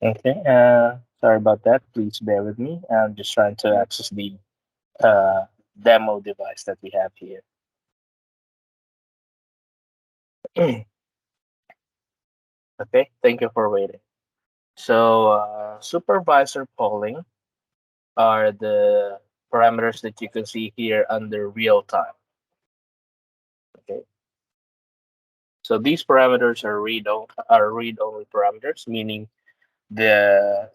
Okay, sorry about that. Please bear with me. I'm just trying to access the demo device that we have here. Okay, thank you for waiting. So, supervisor polling are the parameters that you can see here under real time. Okay, so these parameters are read only parameters, meaning the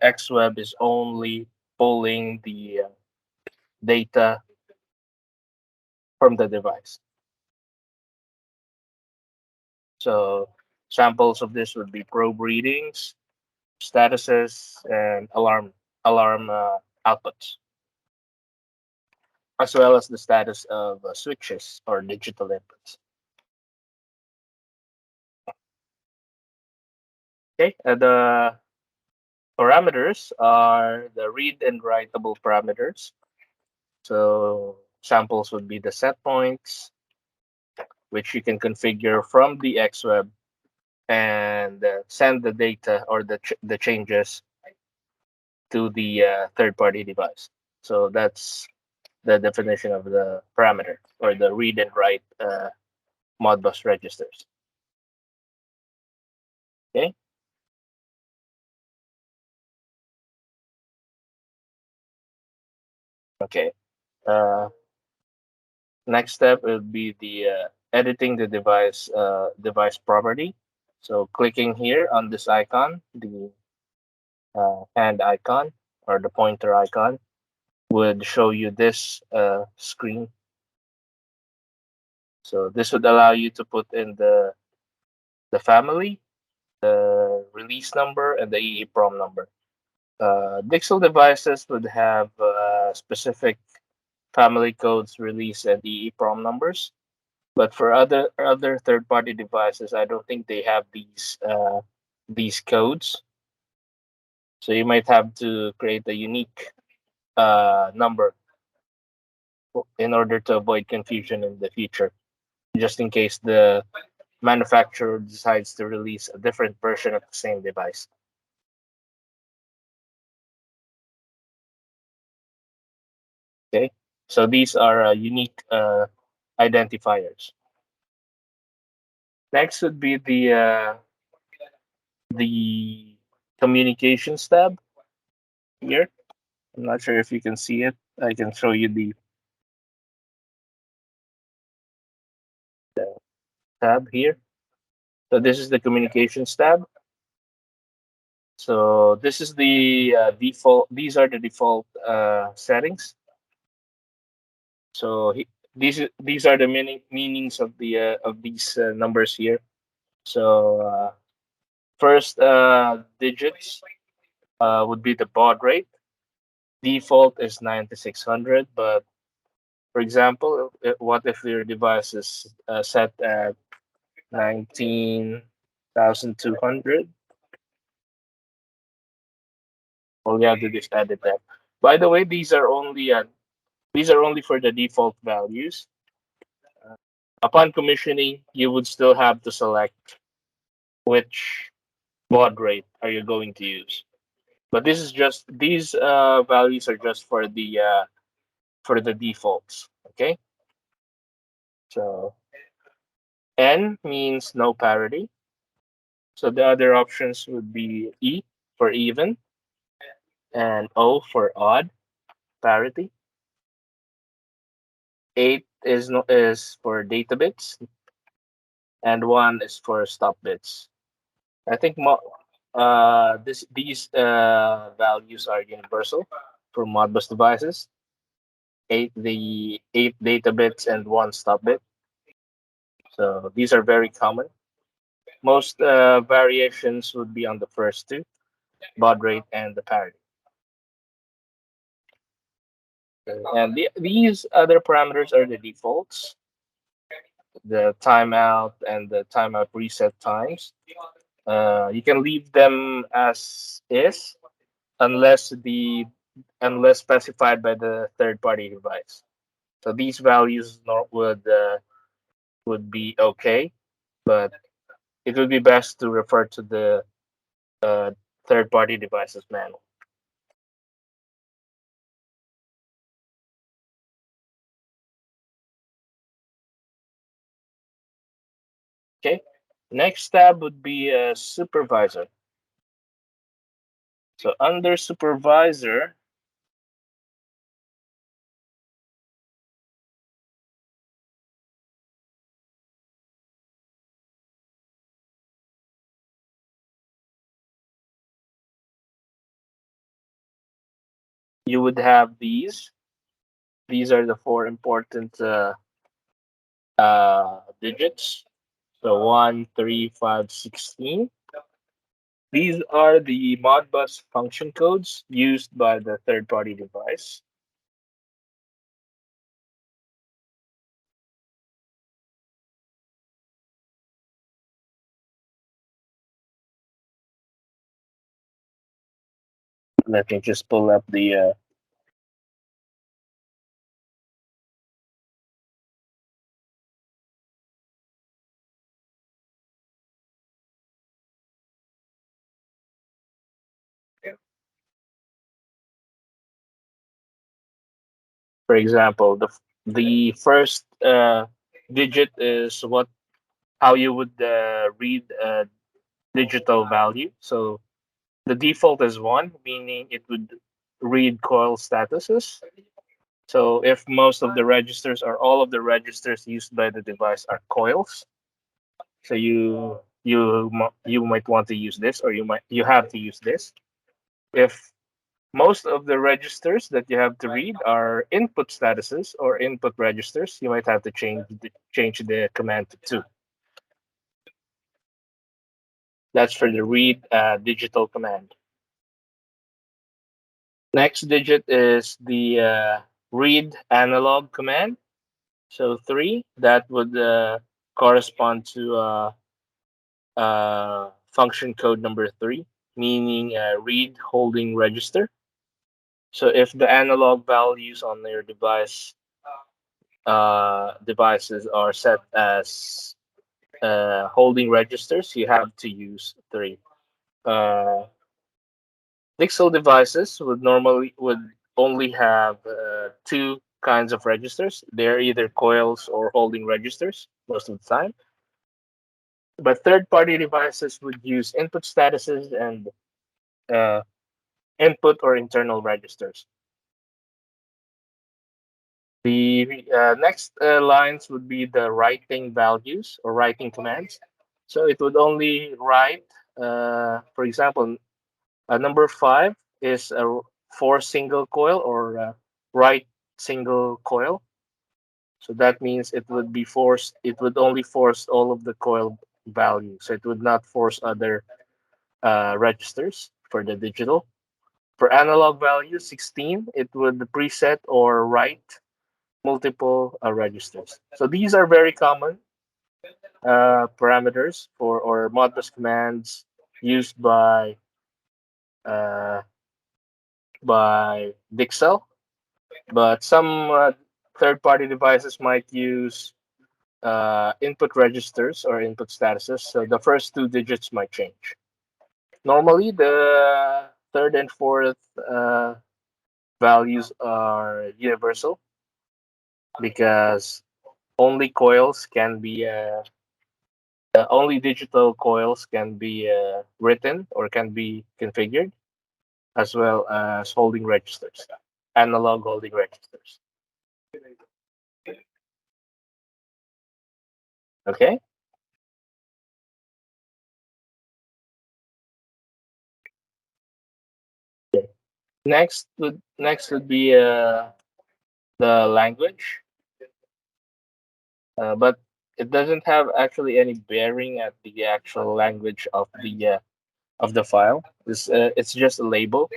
XWEB is only pulling the data from the device. So samples of this would be probe readings, statuses, and alarm outputs, as well as the status of switches or digital inputs. Okay, the parameters are the read and writable parameters. So samples would be the set points, which you can configure from the XWeb and send the data or the changes to the third-party device. So that's the definition of the parameter or the read and write Modbus registers. Okay. Okay. Uh, Next step would be the editing the device property. So clicking here on this icon, the hand icon or the pointer icon would show you this screen. So this would allow you to put in the family, the release number, and the EEPROM number. Dixell devices would have specific family codes, release, and EEPROM numbers. But for other third-party devices, I don't think they have these codes. So you might have to create a unique number in order to avoid confusion in the future, just in case the manufacturer decides to release a different version of the same device. Okay, so these are unique identifiers. Next would be the communications tab here. I'm not sure if you can see it. I can show you the tab here. So this is the communications tab. So this is the default. These are the default settings. So these are the meanings of these numbers here. So first digits would be the baud rate. Default is 9600, but for example, what if your device is set at 19,200? All you have to do is edit that. By the way, these are only for the default values. Upon commissioning, you would still have to select which baud rate are you going to use. But this is just these values are just for the defaults. Okay, so N means no parity. So the other options would be E for even and O for odd parity. 8 is no is for data bits and 1 is for stop bits. I think these values are universal for Modbus devices. Eight data bits and 1 stop bit. So these are very common. Most variations would be on the first two, baud rate and the parity. And these other parameters are the defaults, the timeout and the timeout reset times. You can leave them as is unless unless specified by the third party device. So these values would be okay, but it would be best to refer to the uh, third-party devices manual. Okay, next tab would be a supervisor. So under supervisor, you would have these. These are the four important digits. So 1, 3, 5, 16. These are the Modbus function codes used by the third-party device. Let me just pull up the for example, the first digit is how you would read a digital value. So the default is 1, meaning it would read coil statuses. So if most of the registers or all of the registers used by the device are coils, so you might want to use this, or you have to use this. If most of the registers that you have to read are input statuses or input registers, you might have to change the command to 2. That's for the read digital command. Next digit is the read analog command. So 3, that would correspond to function code number 3, meaning read holding register. So if the analog values on your devices are set as holding registers, you have to use 3. Uh, Dixell devices would only have 2 kinds of registers. They're either coils or holding registers most of the time. But third-party devices would use input statuses and uh, input or internal registers. The next lines would be the writing values or writing commands. So it would only write, for example, number 5 is a 4 single coil or write single coil. So that means it would be forced. It would only force all of the coil values. So it would not force other registers for the digital. For analog value 16, it would preset or write multiple registers. So these are very common parameters for or Modbus commands used uh, by Dixell, but some third-party devices might use input registers or input statuses. So the first 2 digits might change. Normally, the third and fourth values are universal because only coils can be only digital coils can be written or can be configured, as well as holding registers, analog holding registers. Okay. Next would be the language, but it doesn't have actually any bearing at the actual language of the file. It's just a label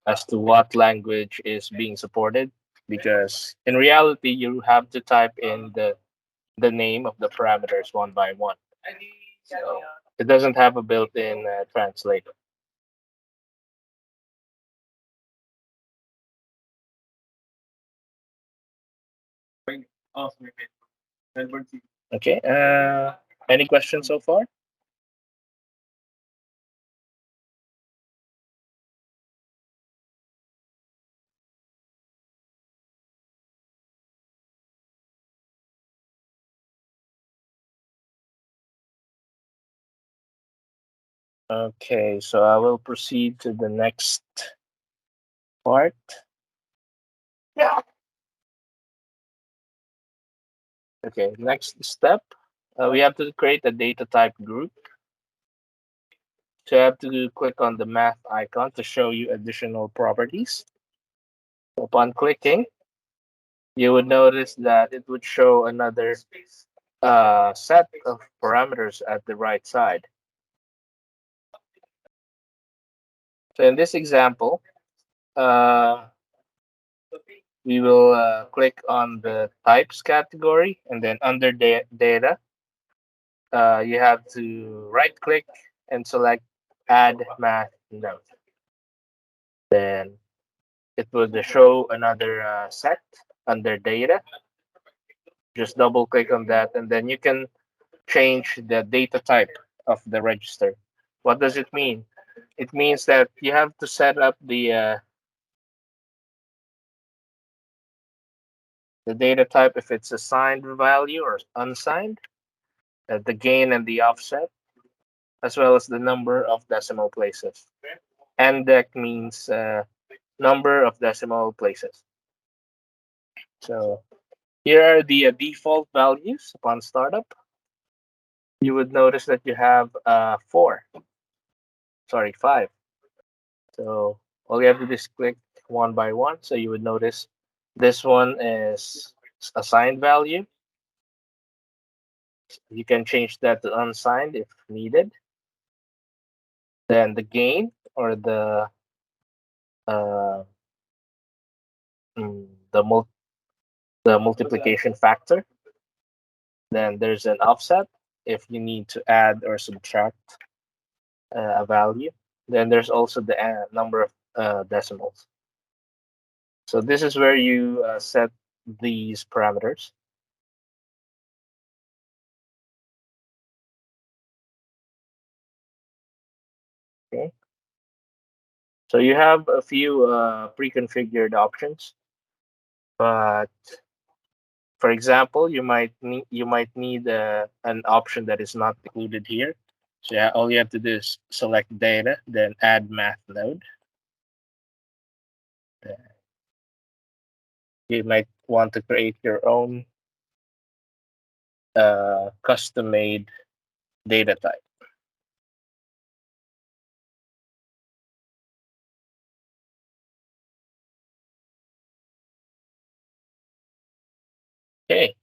as to what language is being supported, because in reality you have to type in the name of the parameters one by one. So it doesn't have a built-in translator. Okay. Any questions so far? Okay, so I will proceed to the next part. Yeah. Okay, next step, we have to create a data type group. So you have to click on the math icon to show you additional properties. Upon clicking, you would notice that it would show another set of parameters at the right side. So in this example, uh, we will click on the types category, and then under data, you have to right click and select add math node. Then it will show another set under data. Just double click on that, and then you can change the data type of the register. What does it mean? It means that you have to set up the data type if it's a signed value or unsigned, the gain and the offset, as well as the number of decimal places. NDEC means number of decimal places. So here are the default values upon startup. You would notice that you have five. So all you have to do is click one by one. So you would notice this one is assigned value. You can change that to unsigned if needed. Then the gain or uh, mm, the mul- the multiplication factor. Then there's an offset if you need to add or subtract a value. Then there's also the number of decimals. So this is where you set these parameters. Okay. So you have a few pre-configured options, but for example, you might need an option that is not included here. So yeah, all you have to do is select data, then add math node. You might want to create your own custom-made data type. Okay.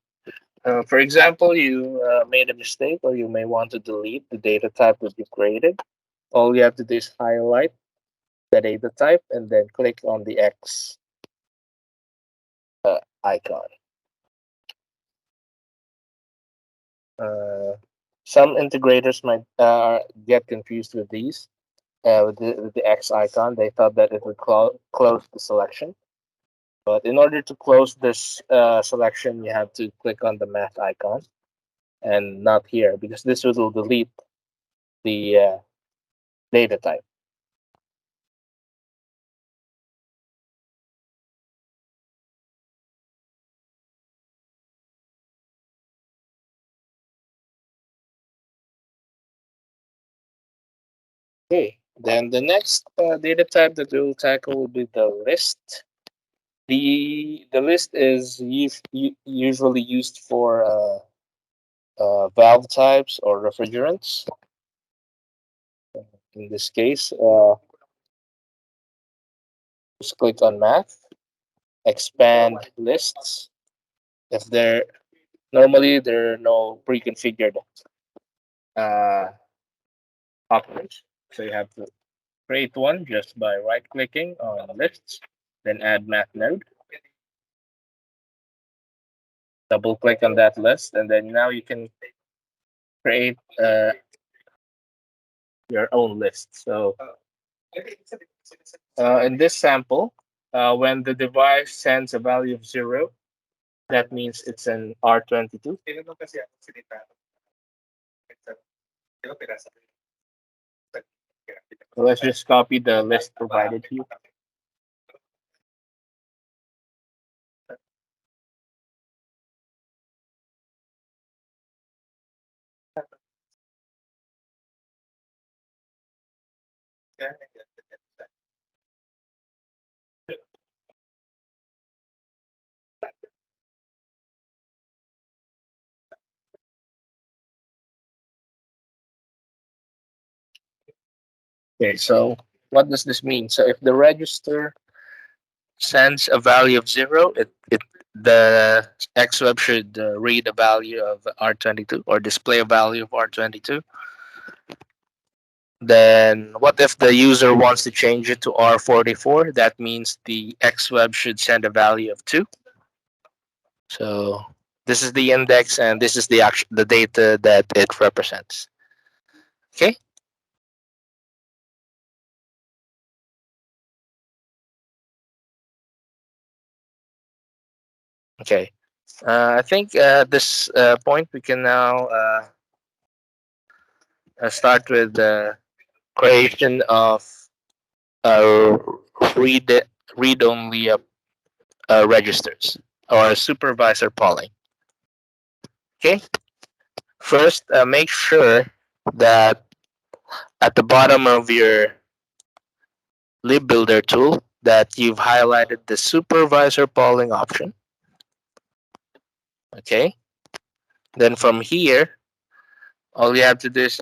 For example, you made a mistake, or you may want to delete the data type that you created. All you have to do is highlight the data type and then click on the X icon. Uh, some integrators might get confused with these, with the X icon. They thought that it would close the selection. But in order to close this selection, you have to click on the math icon and not here, because this will delete the data type. Okay, then the next data type that we'll tackle will be the list. The list is usually used for valve types or refrigerants. In this case, just click on math, expand lists. If there are no pre-configured uh, options, so you have to create one just by right-clicking on lists, then add math node. Double click on that list, and then now you can create your own list. So in this sample, when the device sends a value of 0, that means it's an R22. So let's just copy the list provided here. Okay, so what does this mean? So if the register sends a value of zero, it the XWeb should read a value of R22 or display a value of R22. Then what if the user wants to change it to R44? That means the XWeb should send a value of 2. So this is the index and this is the data that it represents. Okay? Okay. I think this point we can now start with the creation of uh, read read only registers or supervisor polling. Okay. First, make sure that at the bottom of your Lib-builder tool that you've highlighted the supervisor polling option. Okay. Then from here, all you have to do is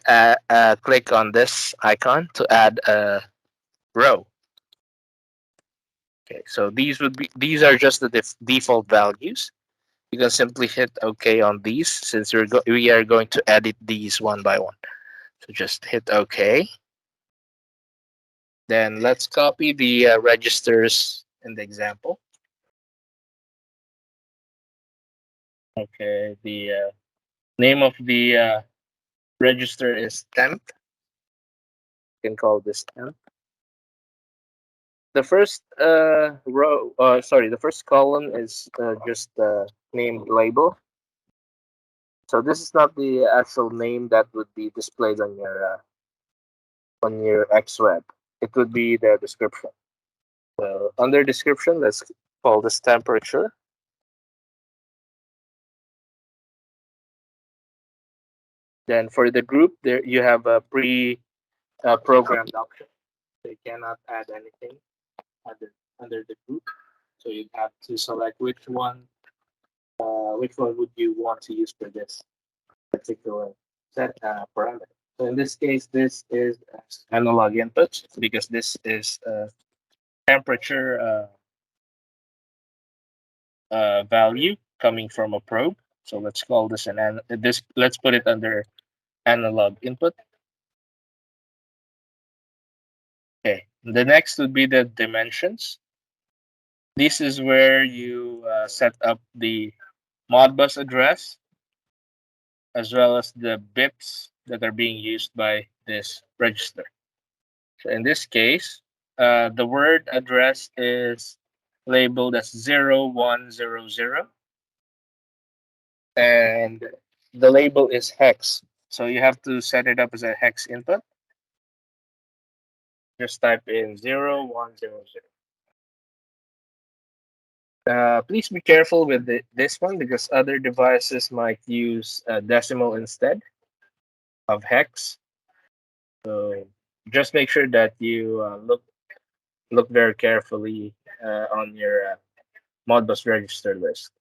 click on this icon to add a row. Okay, so these are just the default values. You can simply hit OK on these since we are going to edit these one by one. So just hit OK. Then let's copy the registers in the example. Okay, the name of the register is temp. You can call this temp. The first the first column is just named label. So this is not the actual name that would be displayed on your XWeb. It would be the description. So under description, let's call this temperature. Then for the group, there you have a pre-programmed option. So you cannot add anything under the group. So you have to select which one would you want to use for this particular set parameter. So in this case, this is analog input because this is temperature value coming from a probe. So let's call this let's put it under analog input. Okay. The next would be the dimensions. This is where you set up the Modbus address as well as the bits that are being used by this register. So in this case, the word address is labeled as 0100 and the label is hex. So you have to set it up as a hex input. Just type in 0100. Please be careful with this one because other devices might use decimal instead of hex. So just make sure that you look very carefully on your Modbus register list.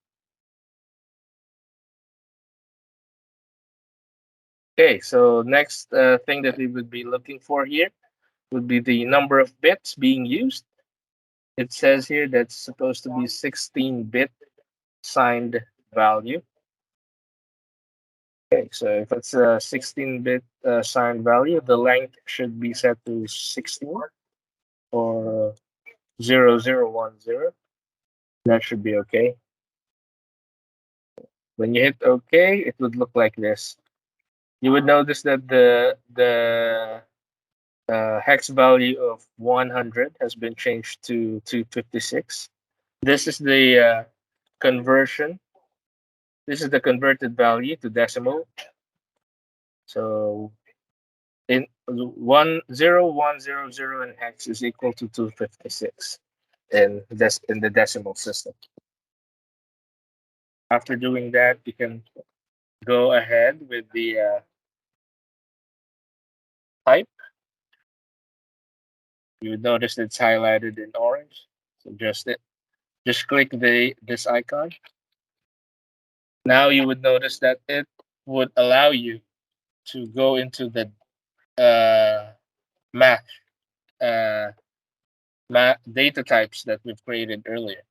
Okay, so next thing that we would be looking for here would be the number of bits being used. It says here that's supposed to be 16-bit signed value. Okay, so if it's a 16-bit signed value, the length should be set to 16 or 0010. That should be okay. When you hit OK, it would look like this. You would notice that the hex value of 100 has been changed to 256. This is the conversion. This is the converted value to decimal. So in 10100 in hex is equal to 256 in the decimal system. After doing that, you can go ahead with the type. You would notice it's highlighted in orange. So just click this icon. Now you would notice that it would allow you to go into the math uh, data types that we've created earlier.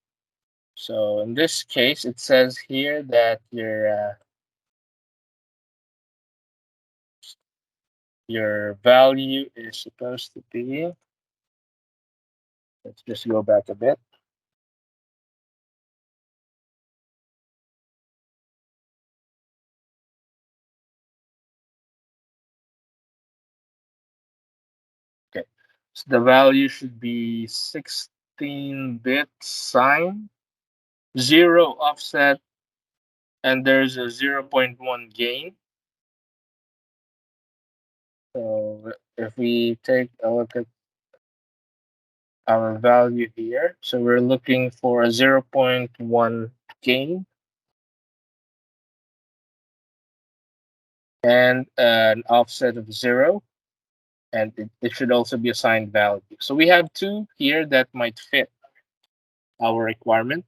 So in this case, it says here that your value is supposed to be. Let's just go back a bit. Okay, so the value should be 16-bit sign, 0 offset, and there's a 0.1 gain. So if we take a look at our value here, so we're looking for a 0.1 gain and an offset of 0, and it should also be assigned value. So we have two here that might fit our requirement.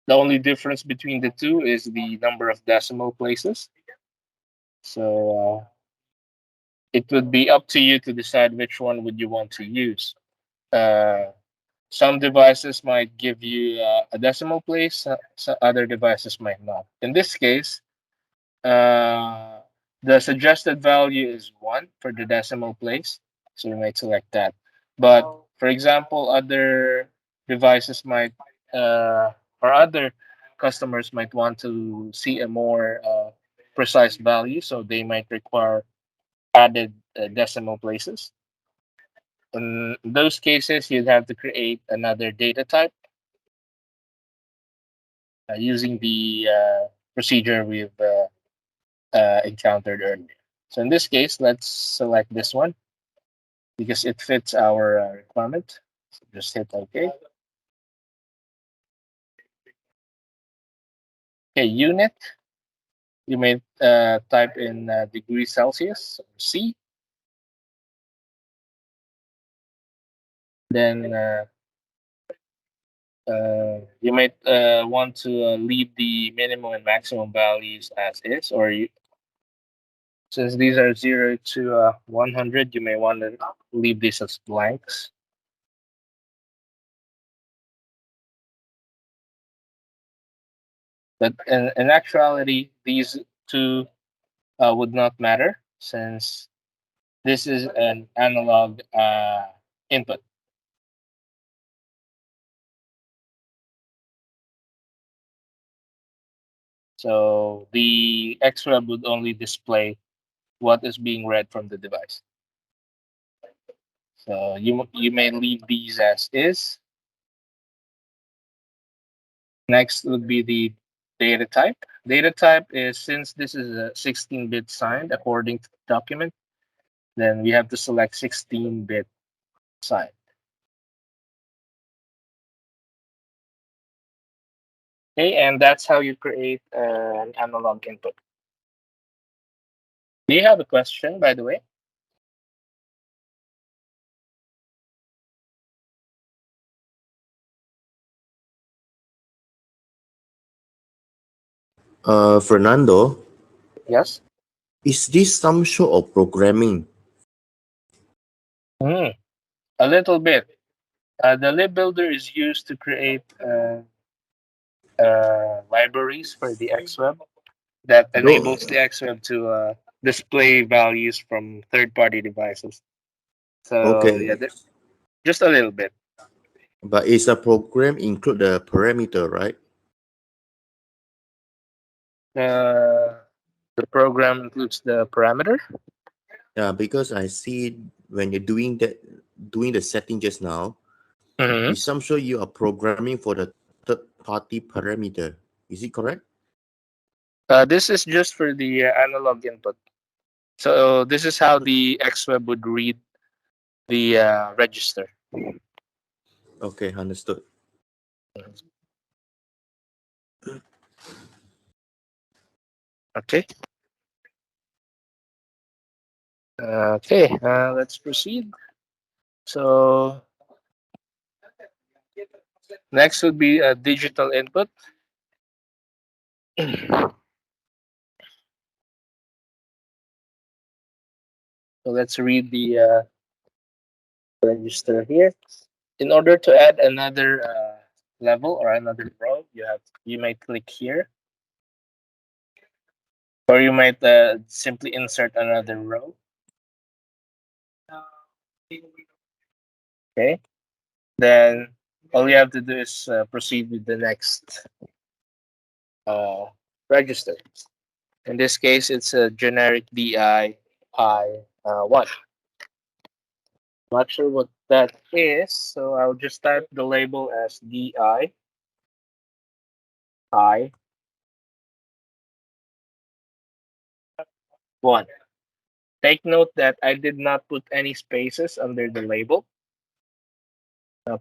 The only difference between the two is the number of decimal places. So it would be up to you to decide which one would you want to use. Uh, some devices might give you a decimal place, so other devices might not. In this case, the suggested value is 1 for the decimal place, so we might select that. But for example, other devices might, or other customers might want to see a more precise value, so they might require added decimal places. In those cases, you'd have to create another data type using the procedure we've encountered earlier. So in this case, let's select this one because it fits our requirement. So just hit OK. Okay, unit. You may type in degrees Celsius or C. Then you might want to leave the minimum and maximum values as is, or since these are 0 to 100, you may want to leave these as blanks. But in actuality, these two would not matter since this is an analog input. So the XWEB would only display what is being read from the device. So you may leave these as is. Next would be the data type. Data type is, since this is a 16-bit signed according to the document, then we have to select 16-bit signed. Okay, and that's how you create an analog input. Do you have a question, by the way? Fernando, Yes. is this some show of programming? A little bit. The Lib-builder is used to create libraries for the XWEB that Though, enables the XWEB to display values from third-party devices. So okay, yeah, just a little bit. but is a program include the parameter, right? Uh, the program includes the parameter. Yeah, because I see when you're doing the setting just now, Mhm. it's some show you are programming for the third party parameter. Is it correct? This is just for the analog input. So this is how the XWEB would read the register. Okay, understood. Okay. Okay. Let's proceed. So Next would be a digital input. So let's read the register here. In order to add another level or another row, you might click here, or you might simply insert another row. Okay, then all you have to do is proceed with the next uh, register. In this case, it's a generic DI pi 1. Not sure what that is, so I'll just type the label as DI pi 1. Take note that I did not put any spaces under the label.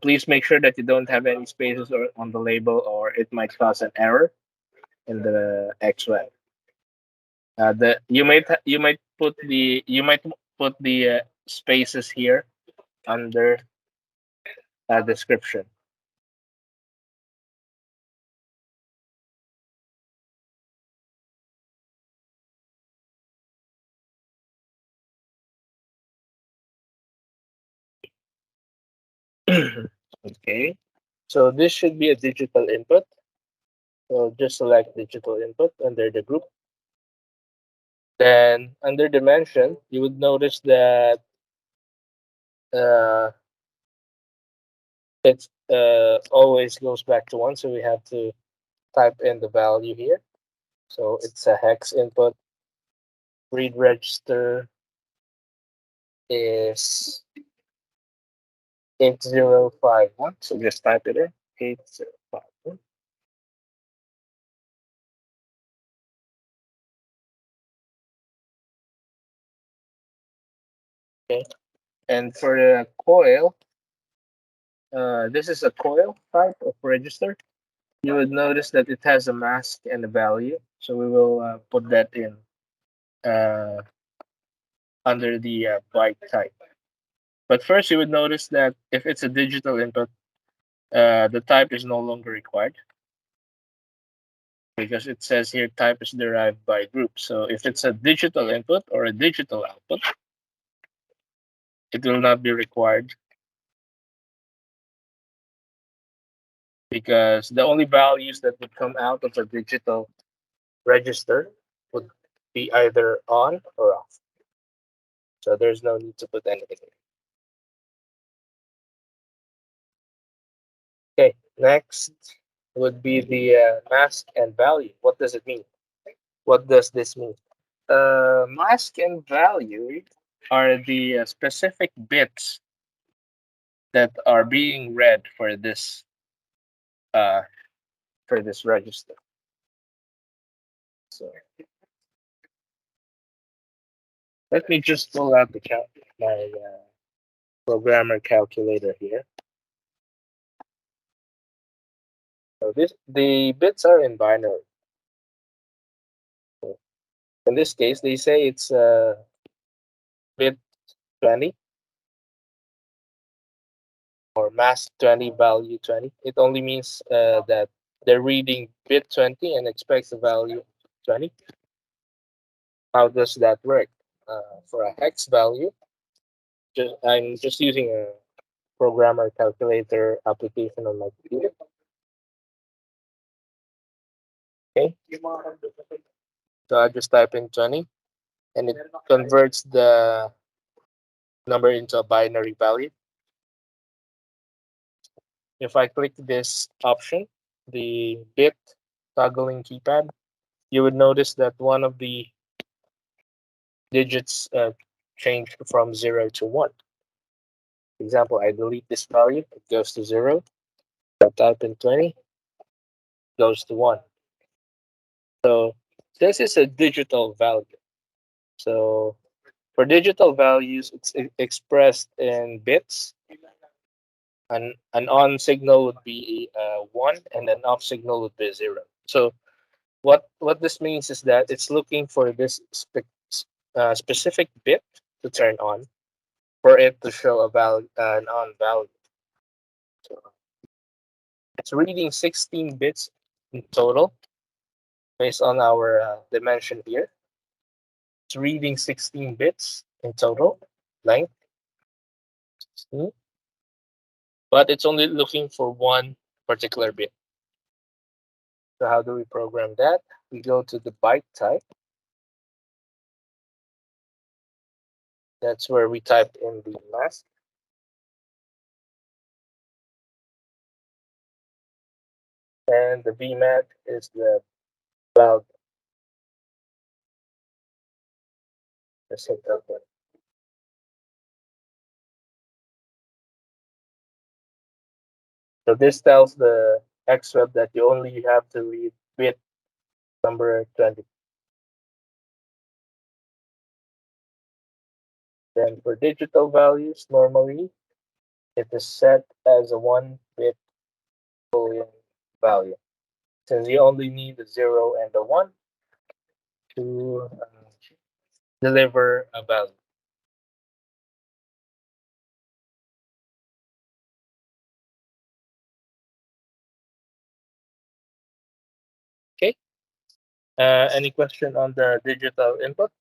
Please make sure that you don't have any spaces on the label, or it might cause an error in the XWEB. You might put the spaces here under description. Okay, so this should be a digital input. So just select digital input under the group. Then under dimension, you would notice that uh, it always goes back to 1. So we have to type in the value here. So it's a hex input. Read register is 8051. So just type it in 8051. Okay. And for the coil, this is a coil type of register. You would notice that it has a mask and a value. So we will put that in uh, under the byte type. But first, you would notice that if it's a digital input, the type is no longer required, because it says here type is derived by group. So if it's a digital input or a digital output, it will not be required, because the only values that would come out of a digital register would be either on or off. So there's no need to put anything in. Okay, next would be the mask and value. What does it mean? What does this mean? Mask and value are the specific bits that are being read uh, for this register. So let me just pull out my programmer calculator here. So the bits are in binary. So in this case, they say it's bit 20 or mask 20, value 20. It only means that they're reading bit 20 and expects the value 20. How does that work? For a hex value, I'm just using a programmer calculator application on my computer. Okay. So I just type in 20 and it converts the number into a binary value. If I click this option, the bit toggling keypad, you would notice that one of the digits changed from 0 to 1. For example, I delete this value, it goes to 0. I type in 20, goes to 1. So this is a digital value. So for digital values, it's expressed in bits. An on signal would be 1, and an off signal would be 0. So what this means is that it's looking for this specific bit to turn on for it to show a value, an on value. So It's reading 16 bits in total based on our dimension here. It's reading 16 bits in total length, but it's only looking for one particular bit. So how do we program that? We go to the byte type. That's where we type in the mask. And the VMAT is the value. Let's hit OK. So this tells the XWEB that you only have to read bit number 20. Then for digital values, normally it is set as a 1-bit Boolean value. Since you only need a 0 and a 1 to deliver a value. Okay. Any question on the digital input?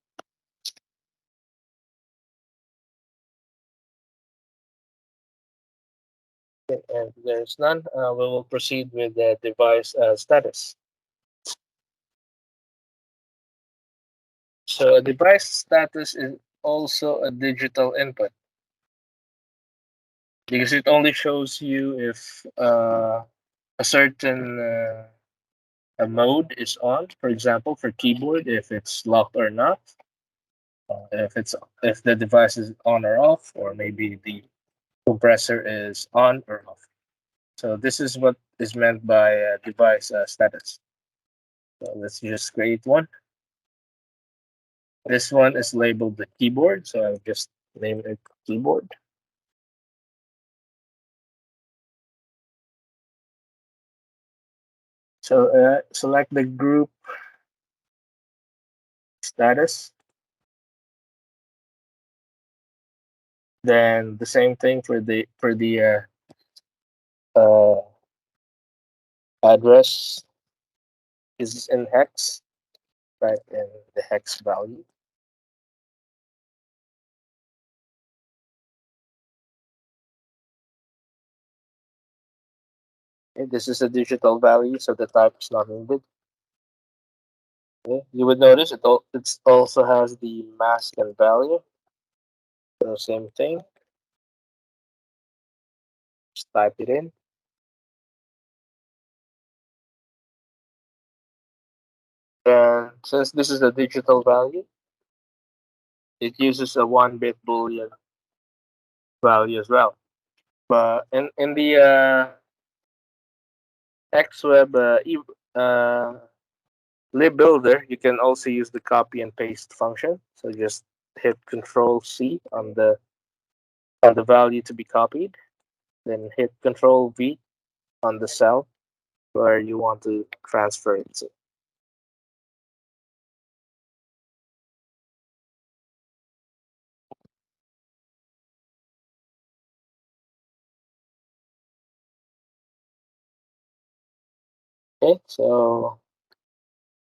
Okay, and if there's none, we will proceed with the device status. So a device status is also a digital input because it only shows you if a certain a mode is on. For example, for keyboard, if it's locked or not, if the device is on or off, or maybe the compressor is on or off. So this is what is meant by device status. So let's just create one. This one is labeled the keyboard, so I'll just name it keyboard. So select the group status. Then the same thing for the uh, address is in hex, right? In the hex value. Okay, this is a digital value, so the type is not needed. Okay, you would notice it also has the mask and value. So same thing. Just type it in. And since this is a digital value, it uses a 1-bit Boolean value as well. But in the XWEB Lib-builder, you can also use the copy and paste function. So just hit Control C on the value to be copied, then hit Control V on the cell where you want to transfer it to. Okay, so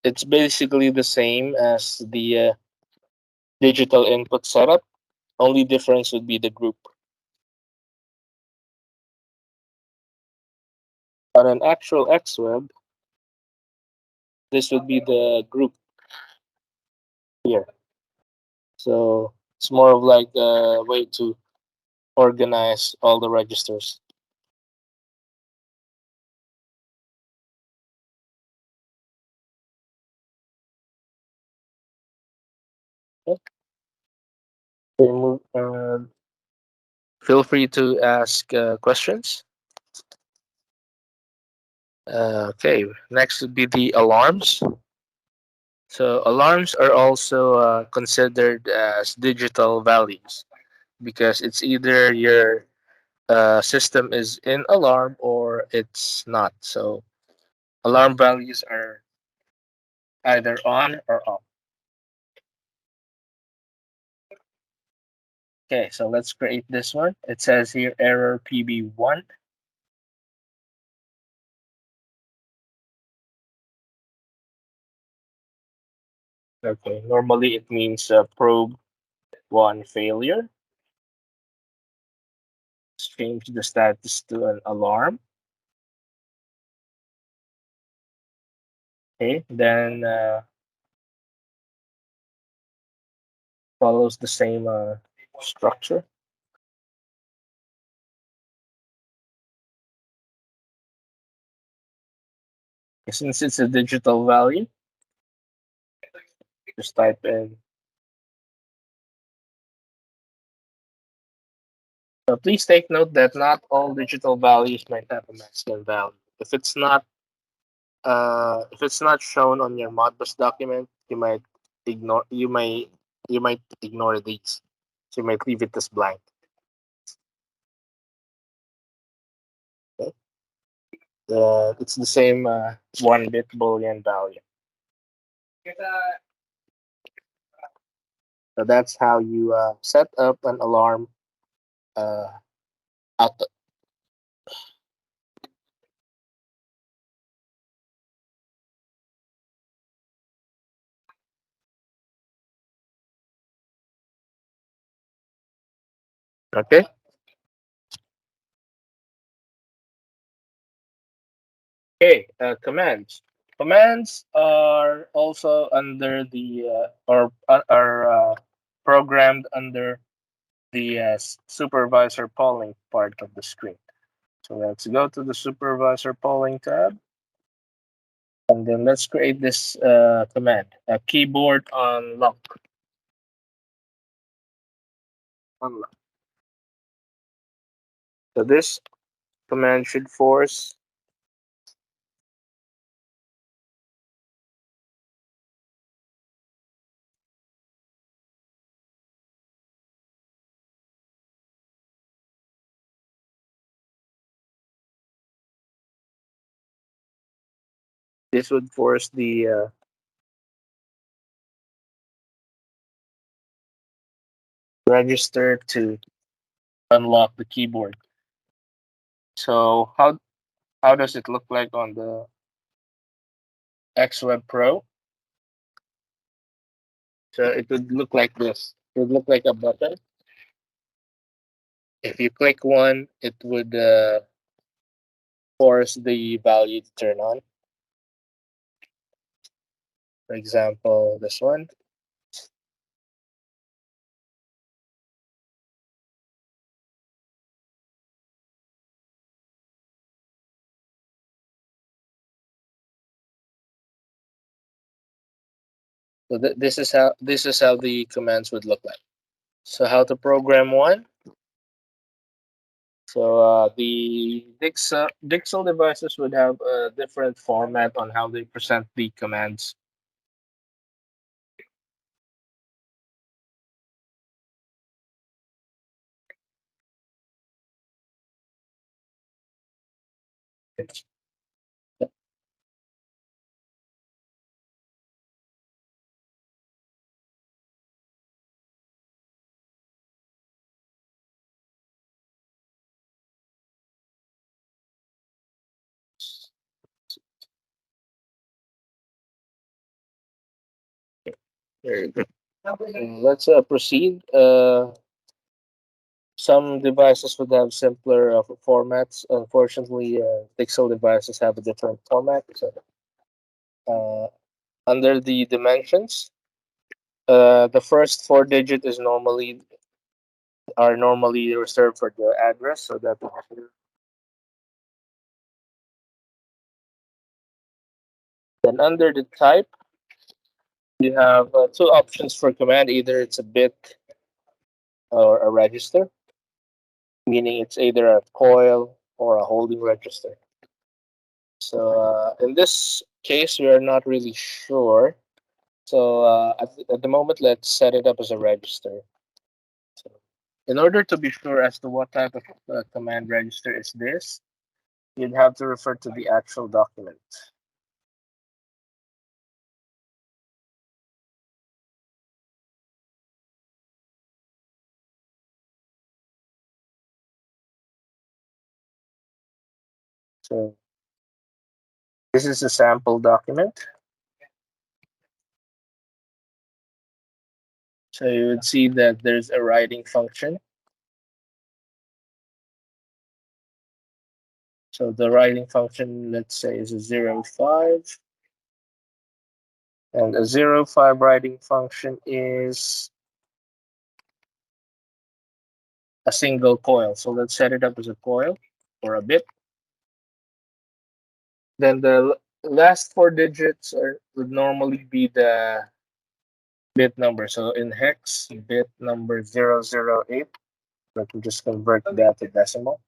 it's basically the same as the digital input setup. Only difference would be the group. On an actual XWEB, this would be the group here. So it's more of like a way to organize all the registers. Okay. Feel free to ask questions. Okay, next would be the alarms. So alarms are also considered as digital values because it's either your system is in alarm or it's not. So alarm values are either on or off. Okay, so let's create this one. It says here error PB1. Okay, normally it means probe one failure. Let's change the status to an alarm. Okay, then follows the same structure. Since it's a digital value, just type in. Please take note that not all digital values might have a maximum value. If it's not shown on your Modbus document, ignore you may you might ignore these. So you might leave it as blank. Okay? It's the same 1-bit Boolean value. So that's how you set up an alarm uh, output. Okay. Okay. Commands. Commands are also under the or are programmed under the supervisor polling part of the screen. So let's go to the supervisor polling tab, and then let's create this command: a keyboard unlock. Unlock. So this command should force this would force the register to unlock the keyboard. So how does it look like on the XWEB Pro? So it would look like this. It would look like a button. If you click one, it would force the value to turn on. For example, this one. So this is how the commands would look like. So how to program one? So the Dixell devices would have a different format on how they present the commands. Very good. Let's proceed. Some devices would have simpler formats. Unfortunately, Dixell devices have a different format. So, uh, under the dimensions, the first 4 digit are normally reserved for the address. So that then under the type, you have two options for command. Either it's a bit or a register, meaning it's either a coil or a holding register. So in this case, we are not really sure. So at the moment, let's set it up as a register. So in order to be sure as to what type of command register is this, you'd have to refer to the actual document. So this is a sample document. So you would see that there's a writing function. So the writing function, let's say, is a 0.5. And a 0.5 writing function is a single coil. So let's set it up as a coil or a bit. Then the last four digits would normally be the bit number. So in hex, bit number 008. Let me just convert that to decimal.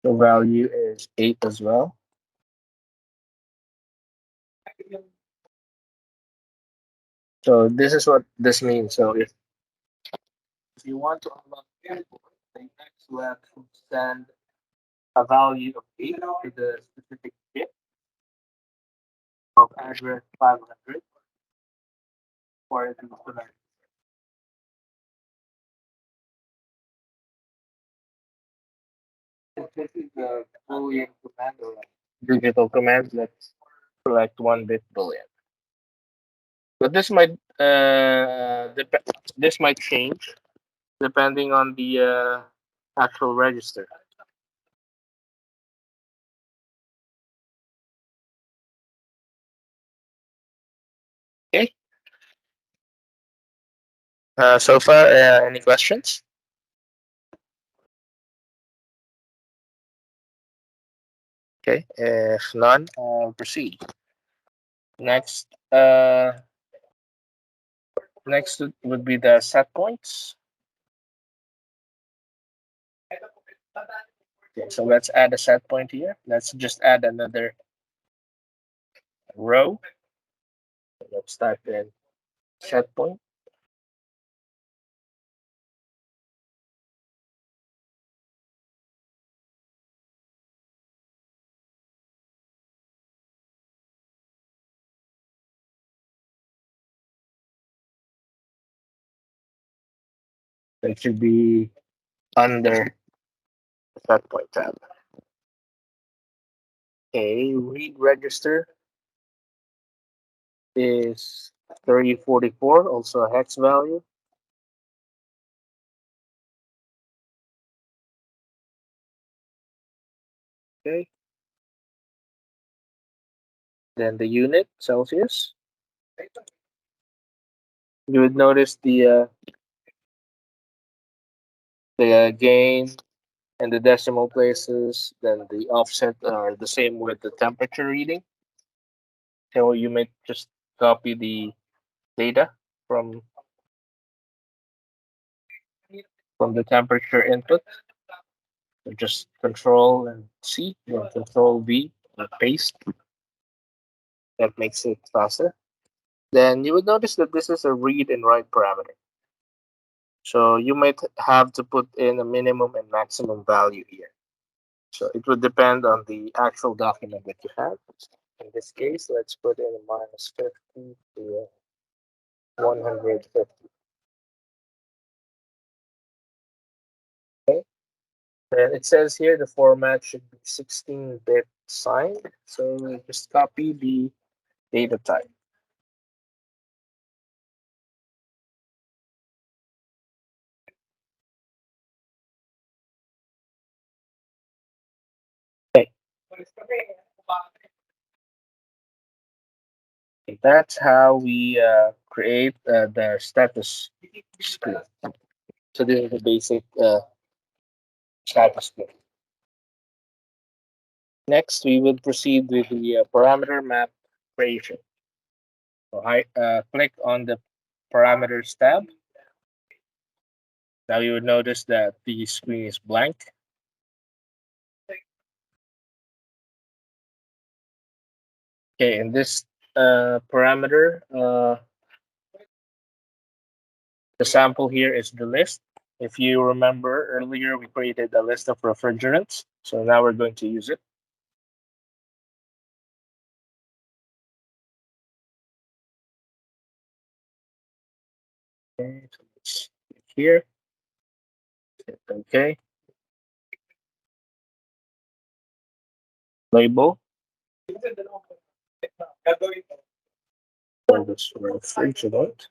The value is 8 as well. So this is what this means. So if you want to unlock input, the XWEB should send a value of 8 to the specific bit of address 500 for it to select. This is the Boolean command or digital command. Let's select one bit Boolean. But this might this might change depending on the actual register. Okay. So far, any questions? Okay. If none, I'll proceed. Next, next would be the set points. Okay, so let's add a set point here. Let's just add another row. Let's type in set point. It should be under the set point tab. Okay, read register is 3044, also a hex value. Okay. Then the unit, Celsius. You would notice the gain and the decimal places, then the offset are the same with the temperature reading. So you may just copy the data from the temperature input. So just Control and C, or Control V, and paste. That makes it faster. Then you would notice that this is a read and write parameter. So you might have to put in a minimum and maximum value here. So it would depend on the actual document that you have. In this case, let's put in a -50 to 150. Okay. And it says here the format should be 16-bit signed. So just copy the data type. Okay. That's how we create the status screen. So this is the basic status screen. Next, we will proceed with the parameter map creation. So I click on the parameters tab. Now you would notice that the screen is blank. Okay, in this parameter, the sample here is the list. If you remember earlier, we created a list of refrigerants. So now we're going to use it. Okay, so it's here. Okay. Label. For this refrigerant.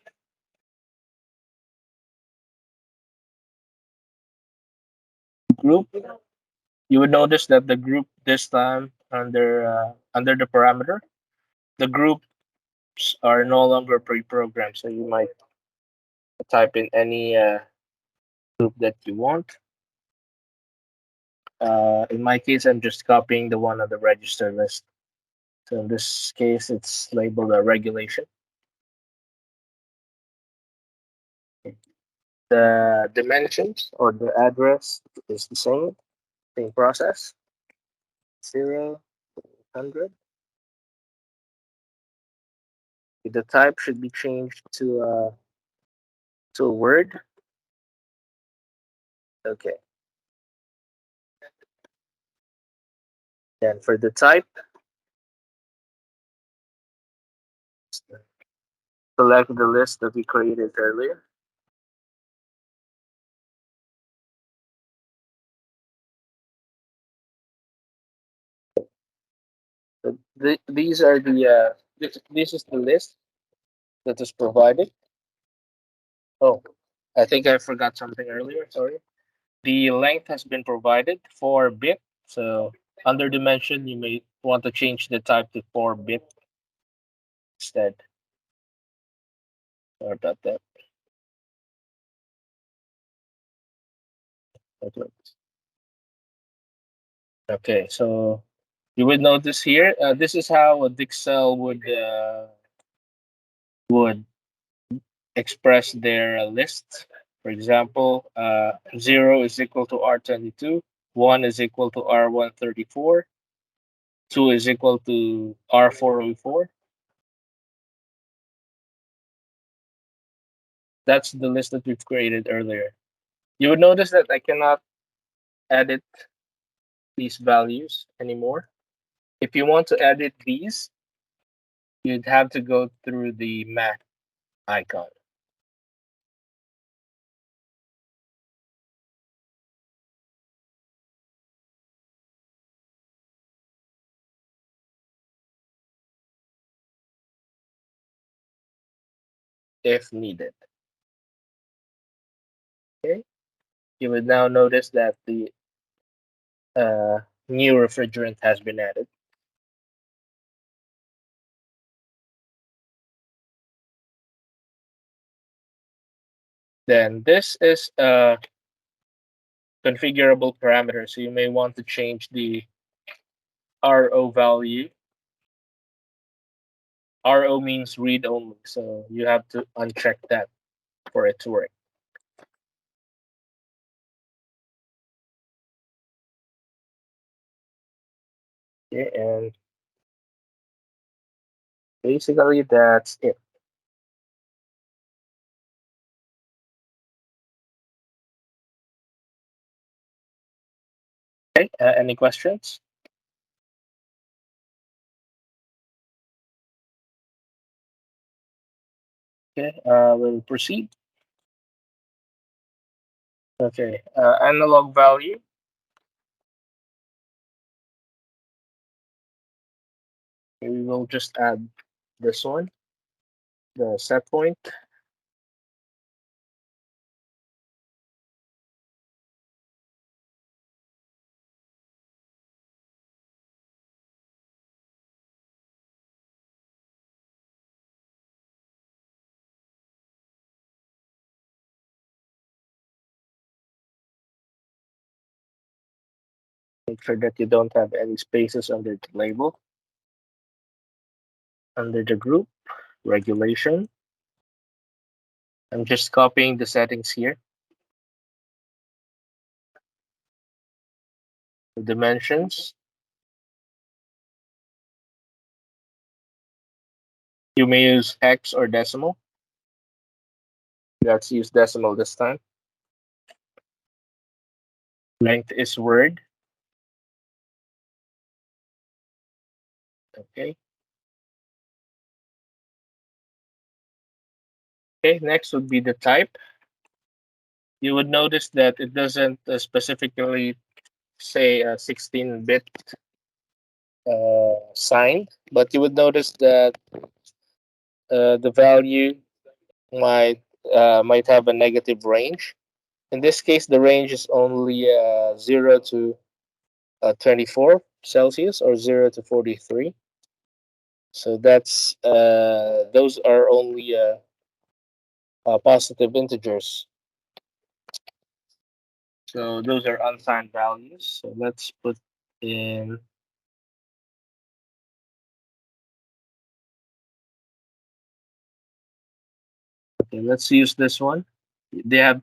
Group. You would notice that the group this time under the parameter, the groups are no longer pre-programmed. So you might type in any group that you want. In my case, I'm just copying the one on the register list. So in this case, it's labeled a regulation. The dimensions or the address is the same process. 0, 100. The type should be changed to a word. Okay. Then for the type, select the list that we created earlier. These are this is the list that is provided. Oh, I think I forgot something earlier. Sorry. The length has been provided 4-bit. So under dimension, you may want to change the type to 4-bit instead. Sorry about that. Okay, so you would notice here, this is how a Dixell would express their list. For example, 0 is equal to R22, 1 is equal to R134, 2 is equal to R404. That's the list that we've created earlier. You would notice that I cannot edit these values anymore. If you want to edit these, you'd have to go through the math icon. If needed. Okay, you would now notice that the new refrigerant has been added. Then this is a configurable parameter, so you may want to change the RO value. RO means read only, so you have to uncheck that for it to work. Okay, and basically that's it. Okay, any questions? Okay, we'll proceed. Okay, analog value. We will just add this one, the set point. Make sure that you don't have any spaces under the label. Under the group, regulation. I'm just copying the settings here. The dimensions. You may use hex or decimal. Let's use decimal this time. Length is word. Okay. Okay, next would be the type. you would notice that it doesn't specifically say a 16-bit sign, but you would notice that the value might might have a negative range. In this case, the range is only 0 to 24 Celsius or 0 to 43. So that's those are only positive integers. So those are unsigned values. So let's put in. Okay, let's use this one. They have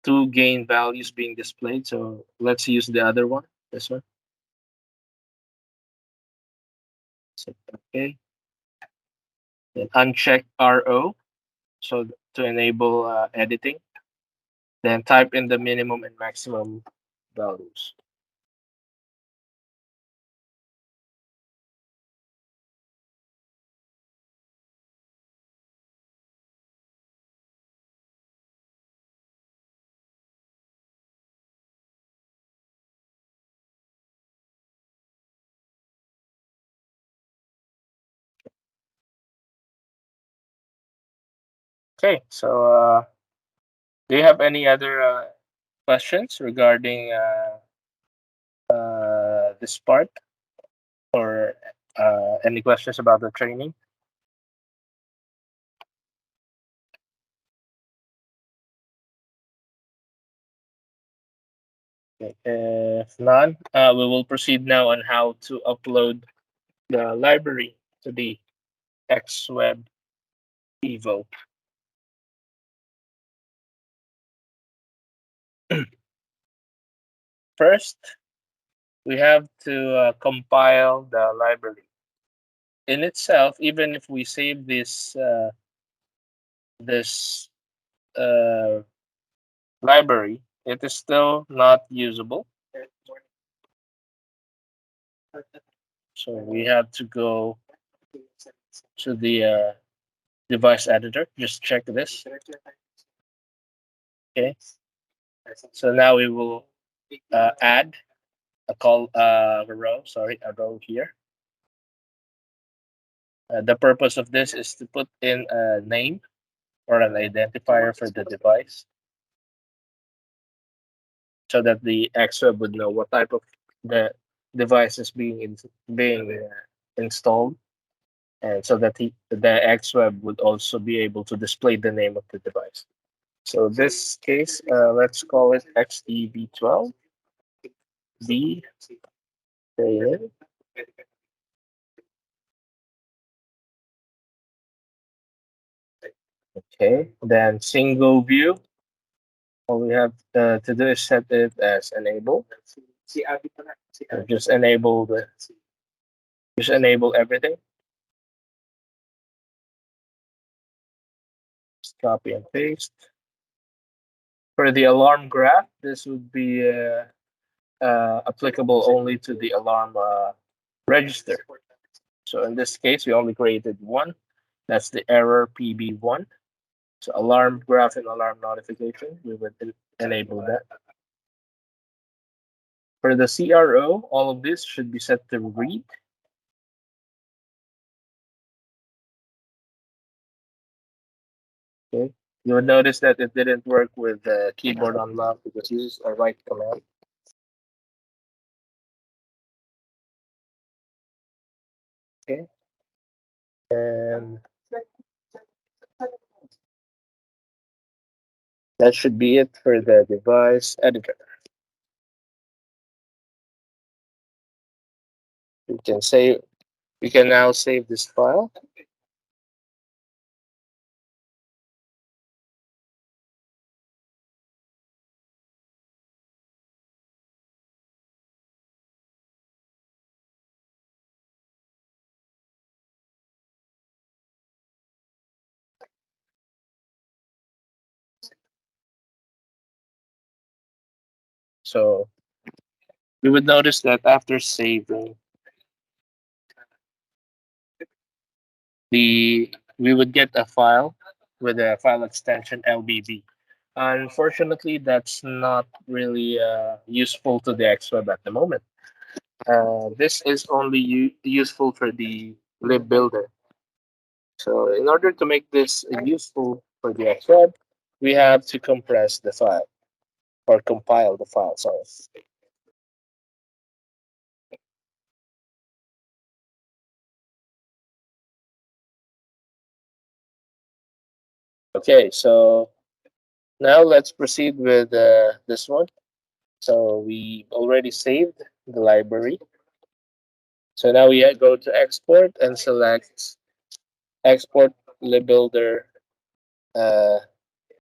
two gain values being displayed. So let's use the other one. This one. So, okay. Then uncheck RO. So to enable editing. Then type in the minimum and maximum values. Okay, so do you have any other questions regarding this part or any questions about the training? Okay. If none, we will proceed now on how to upload the library to the XWEB Evo. First, we have to compile the library. In itself, even if we save this uh, library, it is still not usable. So we have to go to the device editor. Just check this. Okay. So now we will add a row. Sorry, a row here. The purpose of this is to put in a name or an identifier for the device, so that the XWeb would know what type of the device is being installed, and so that the XWeb would also be able to display the name of the device. So this case, let's call it XEB12 D. Okay, then single view. All we have to do is set it as enable. Just enable everything. Just copy and paste. For the alarm graph, this would be applicable only to the alarm register. So in this case, we only created one. That's the error PB1. So alarm graph and alarm notification, we would enable that. For the CRO, all of this should be set to read. Okay. You would notice that it didn't work with the keyboard unlock because this is a write command. Okay. And that should be it for the device editor. We can now save this file. So you would notice that after saving, we would get a file with a file extension LBB. Unfortunately, that's not really useful to the XWEB at the moment. This is only useful for the Lib-builder. So in order to make this useful for the XWEB, we have to compress the file or compile the file. Sorry. Okay, so now let's proceed with this one. So we already saved the library. So now we go to export and select export Lib-builder uh,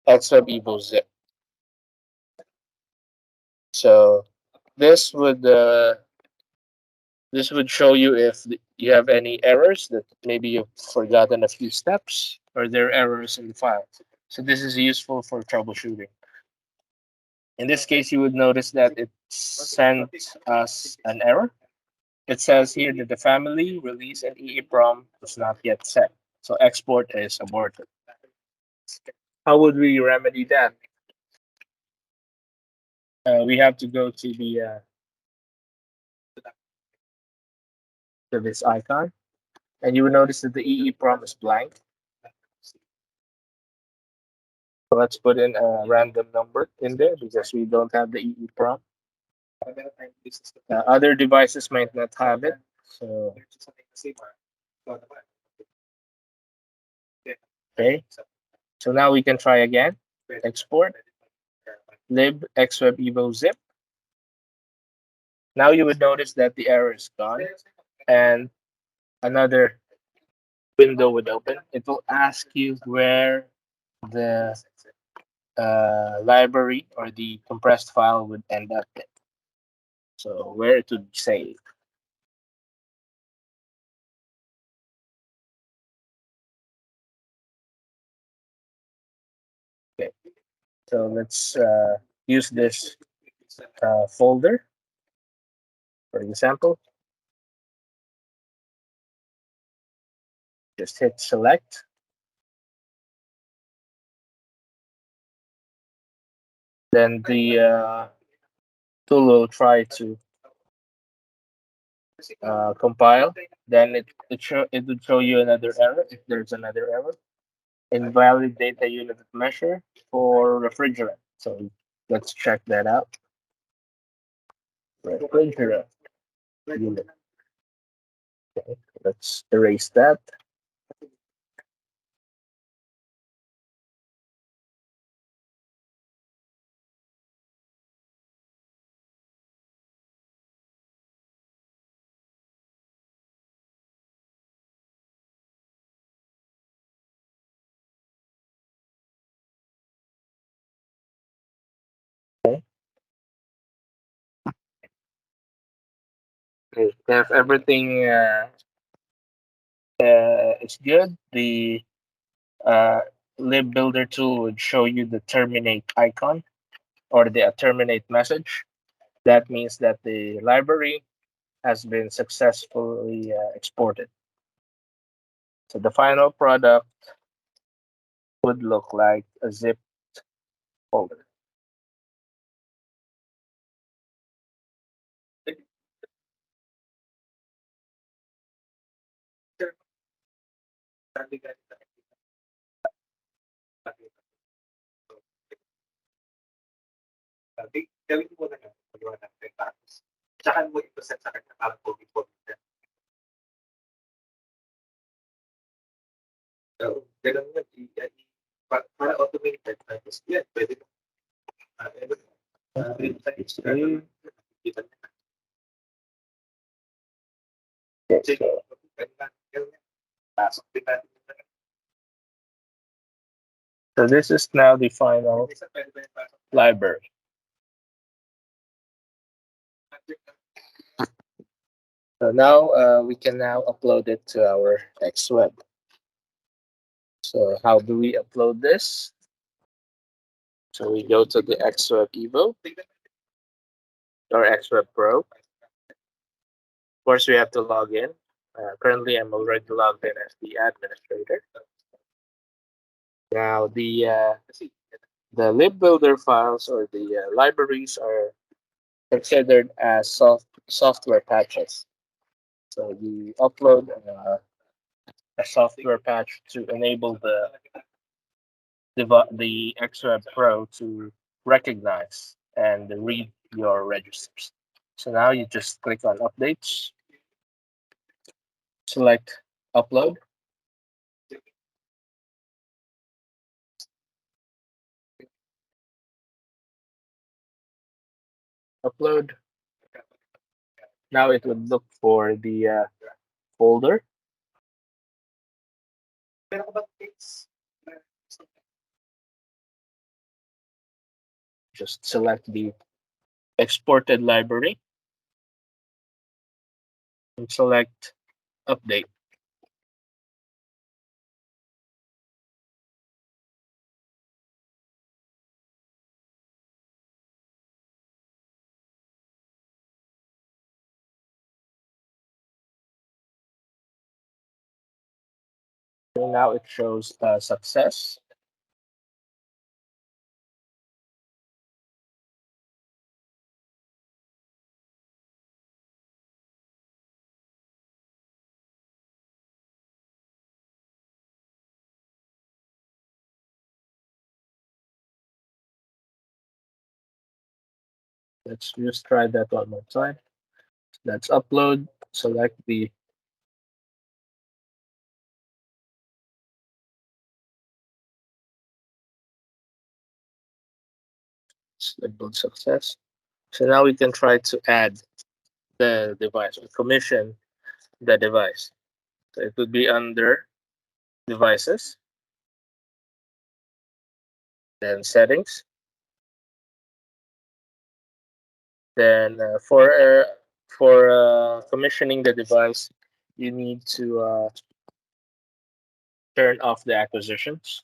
XWEB Evo zip. So this would uh, this would show you if you have any errors that maybe you've forgotten a few steps or there are errors in the file. So this is useful for troubleshooting. In this case, you would notice that it sent us an error. It says here that the family release and EEPROM was not yet set. So export is aborted. How would we remedy that? We have to go to this icon, and you will notice that the EEPROM is blank. So let's put in a random number in there because we don't have the EEPROM. Other devices might not have it. So okay. So now we can try again. Export lib xweb evo zip. Now you would notice that the error is gone and another window would open. It will ask you where the library or the compressed file would end up in. So where it would save. Okay. So let's use this folder for example. Just hit select. Then the tool will try to compile. Then it would show you another error if there's another error. Invalid data unit measure for refrigerant. So let's check that out. Refrigerant unit. Okay, let's erase that. Okay. Okay. If everything is good, the uh, Lib-builder tool would show you the terminate icon or the terminate message. That means that the library has been successfully exported. So the final product would look like a zip folder. Okay, so this is now the final library. So now we can now upload it to our XWEB. So how do we upload this? So we go to the XWEB Evo or XWEB Pro. Of course, we have to log in. Currently, I'm already logged in as the administrator. Now, the The Lib-builder files or the libraries are considered as software patches. So you upload a software patch to enable the XWEB Pro to recognize and read your registers. So now you just click on updates, select upload, upload. Now it would look for the folder. Just select the exported library and select update. And now it shows success. Let's just try that one more time. Let's upload, select the labeled success. So now we can try to add the device or commission the device. So it would be under devices, then settings. Then for commissioning the device, you need to turn off the acquisitions.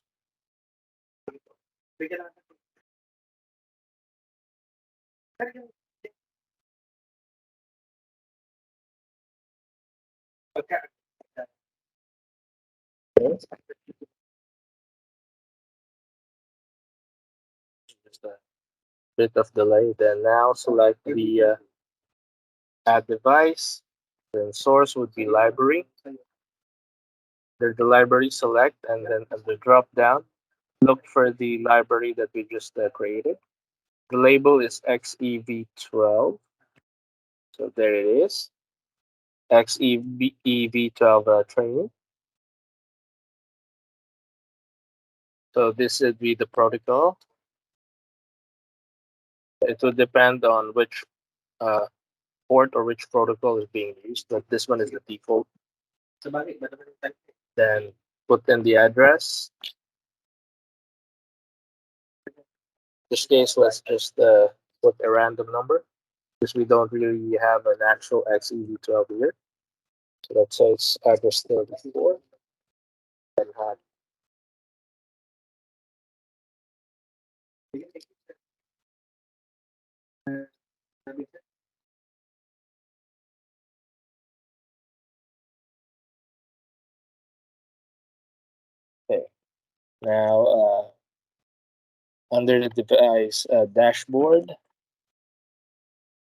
Just a bit of delay. Then now select the add device. Then source would be library. There's the library select, and then at the drop down, look for the library that we just created. The label is XEV12. So there it is. XEV12 training. So this would be the protocol. It would depend on which uh, port or which protocol is being used, but this one is the default. Then put in the address. This case, let's just put a random number because we don't really have an actual XEV12 here. So let's say it's address 34 and had. Okay. Now, under the device dashboard,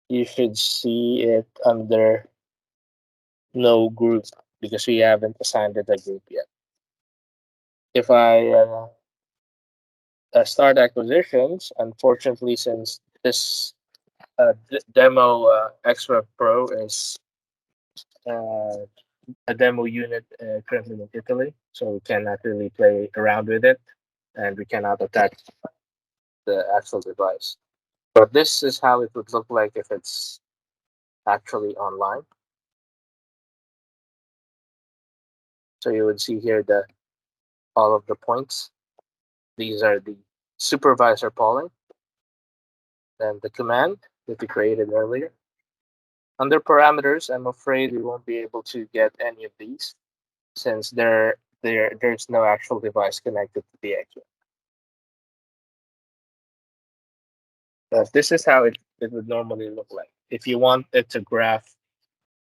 you should see it under no group because we haven't assigned it a group yet. If I start acquisitions, unfortunately, since this demo XWEB Pro is uh, a demo unit currently in Italy, so we cannot really play around with it, and we cannot attach the actual device. But this is how it would look like if it's actually online. So you would see here that all of the points. These are the supervisor polling, then the command that we created earlier. Under parameters, I'm afraid we won't be able to get any of these since there's no actual device connected to the XWEB. But this is how it would normally look like. If you want it to graph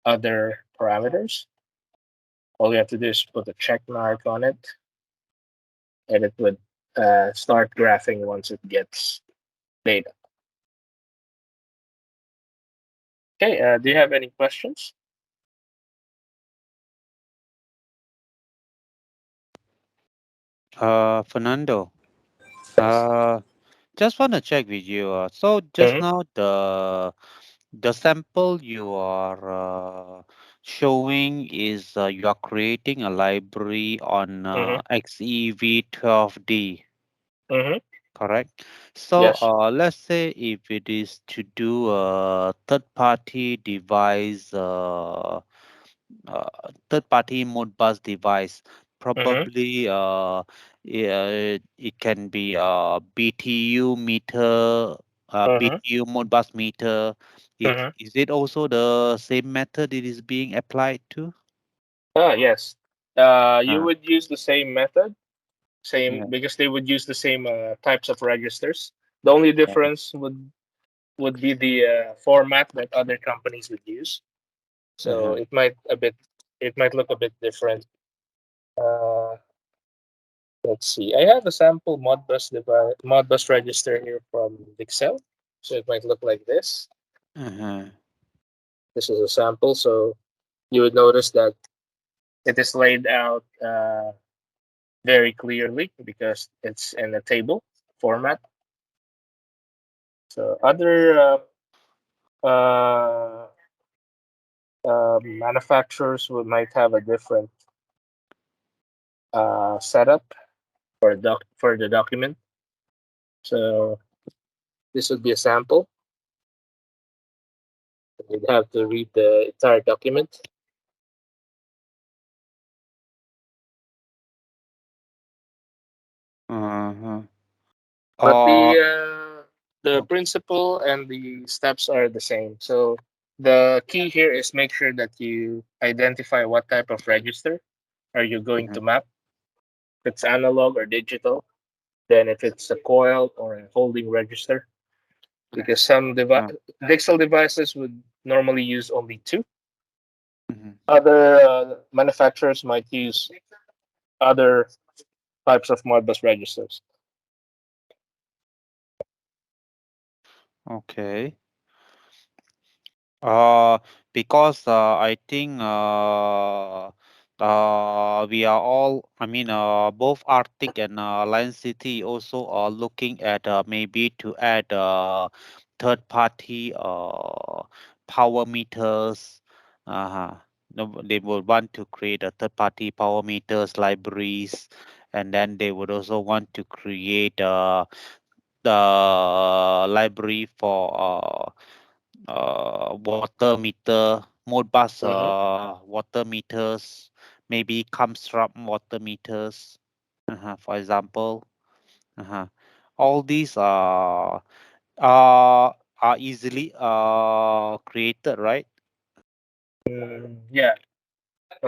other parameters, all you have to do is put a check mark on it, and it would start graphing once it gets data. Okay, do you have any questions? Fernando, uh, just want to check with you. So just Mm-hmm, now the sample you are showing is you are creating a library on mm-hmm, XEV12D, mm-hmm. correct? So Yes. let's say if it is to do a third-party device, third-party Modbus device, Mm-hmm, probably it can be BTU meter, mm-hmm, BTU Modbus meter. mm-hmm. Is it also the same method it is being applied to? Ah, yes. You Uh, would use the same method, same yeah, because they would use the same types of registers. The only yeah. difference would be the format that other companies would use. So Uh-huh. it might look a bit different. Uh, let's see. I have a sample Modbus register here from Dixell. So it might look like this. Uh-huh. This is a sample. So you would notice that it is laid out very clearly because it's in a table format. So other uh, manufacturers might have a different setup for the document. So this would be a sample. You'd have to read the entire document. Uh-huh. But Uh, the principle and the steps are the same. So the key here is make sure that you identify what type of register are you going uh-huh. to map. If it's analog or digital, then if it's a coil or a holding register, because Uh, Dixell devices would normally use only two. mhm. Other manufacturers might use other types of Modbus registers. Okay. Uh, because I think we are all, I mean, both Arctic and Lion City also are looking at maybe to add third party power meters. Uh-huh. They would want to create a third party power meters libraries, and then they would also want to create the library for water meter, Modbus Mm-hmm. water meters, maybe comes from water meters, for example. Uh-huh. All these are easily created, right? Yeah.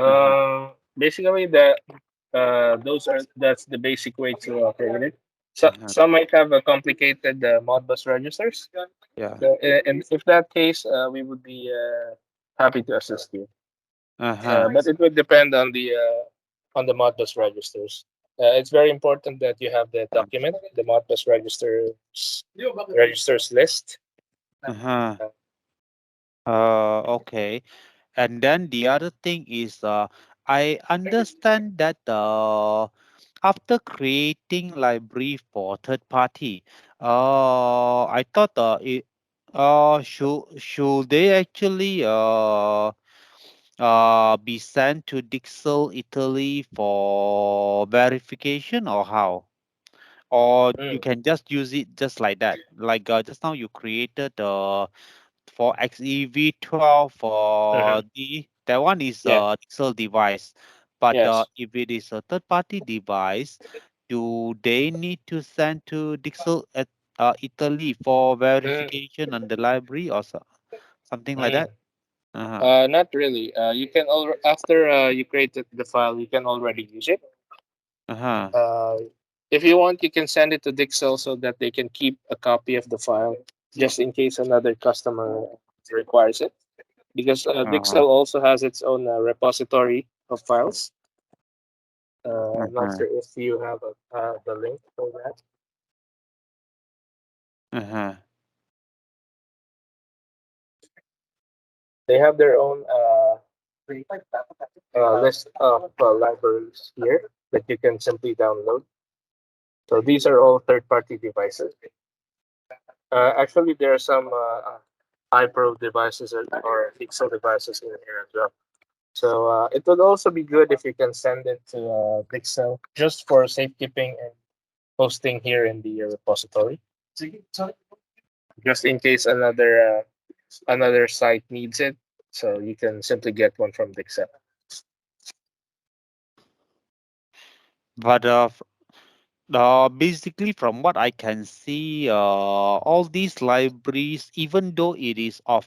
Uh-huh. Basically, that's the basic way to create it. So Uh-huh. some might have a complicated Modbus registers. Yeah. So, and if that case, we would be happy to assist you. Uh-huh. But it would depend on the Modbus registers. It's very important that you have the document, the Modbus registers list. Uh-huh. Uh, Okay. And then the other thing is, I understand that after creating library for third party, I thought should they actually be sent to Dixell Italy for verification or how? Or you mm, can just use it just like that. Like just now you created for XEV12 mhm. for that one is Yeah. a Dixell device. But Yes. if it is a third party device, do they need to send to Dixell at Italy for Mm, verification on the library or something like mm. that? Uh-huh. Not really. You can after you created the file, you can already use it. Uh-huh. Uh, if you want, you can send it to Dixell so that they can keep a copy of the file just in case another customer requires it. Because Uh-huh. Dixell also has its own repository of files. I'm not sure if you have the link for that. They have their own list of libraries here that you can simply download. So these are all third-party devices. Actually, there are some iPro devices or Dixell devices in here as well. So it would also be good if you can send it to Dixell just for safekeeping and hosting here in the repository, just in case another site needs it. So you can simply get one from Dixell. But basically, from what I can see, all these libraries, even though it is of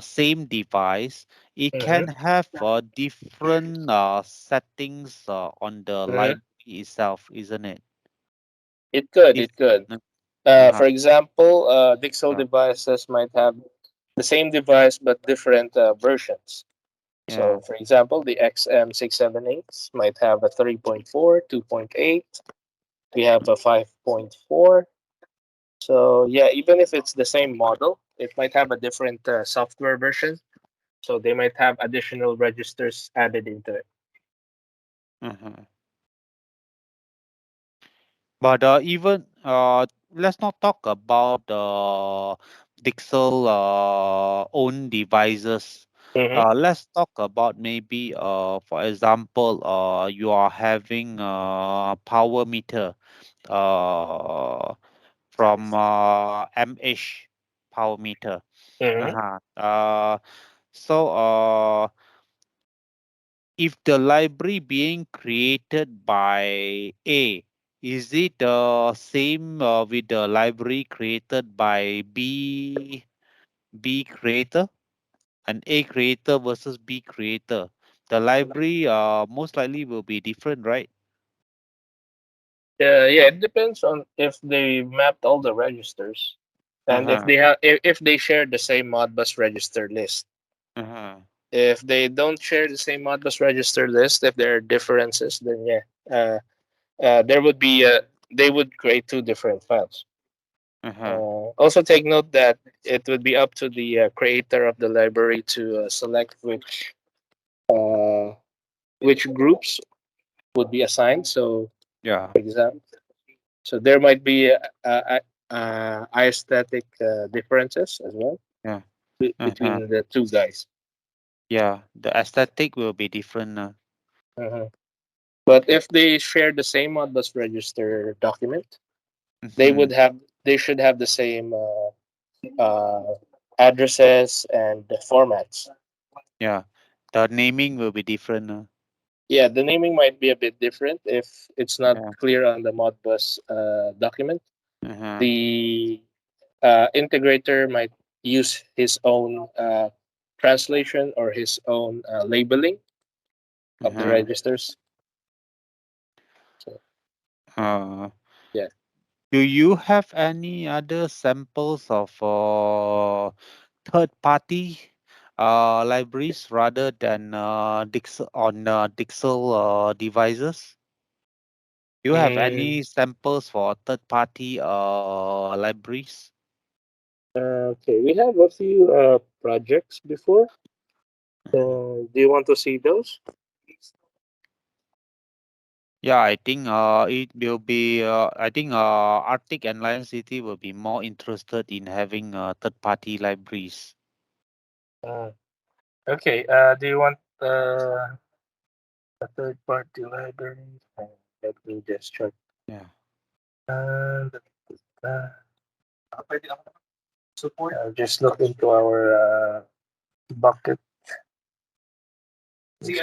same device, it can Mm-hmm. have different settings on the Mm-hmm. library itself, isn't it? It could. If It could. uh-huh, For example, Dixell uh, devices might have the same device but different versions. yeah, So, for example, the XM678 might have a 3.4, 2.8. We have a 5.4. So, yeah, even if it's the same model, it might have a different software version. So, they might have additional registers added into it. uh-huh. But even let's not talk about the Dixell own devices. Mm-hmm. Let's talk about maybe for example you are having a power meter uh from MH power meter. Mm-hmm. Uh-huh. So if the library being created by A, is it the same with the library created by B creator, an A creator versus B creator? The library most likely will be different, right? Yeah, it depends on if they mapped all the registers and if Uh-huh. if they share the same Modbus register list. Uh-huh. If they don't share the same Modbus register list, if there are differences, then yeah, there would be they would create two different files. Uh-huh. Also, take note that it would be up to the creator of the library to select uh, which groups would be assigned. So, Yeah. for example, so there might be aesthetic differences as well Yeah. Uh-huh. between the two guys. Yeah. The aesthetic will be different. Uh-huh. But if they share the same Modbus register document, they Mhm. would have they should have the same addresses and the formats. Yeah. The naming will be different. Yeah, the naming might be a bit different if it's not Yeah. clear on the Modbus document. Uh-huh. The integrator might use his own translation or his own labeling of the Uh-huh. registers. So Uh, yeah. do you have any other samples of third party libraries rather than Dixell devices? Do you have Mm, any samples for third party libraries? okay, we have a few projects before. Mhm. Do you want to see those? Yeah, I think it will be I think Arctic and Lion City will be more interested in having third party libraries. Uh, okay. Do you want a third party library? Let me just check. Yeah. Uh, uh, I'll just look into our bucket. See.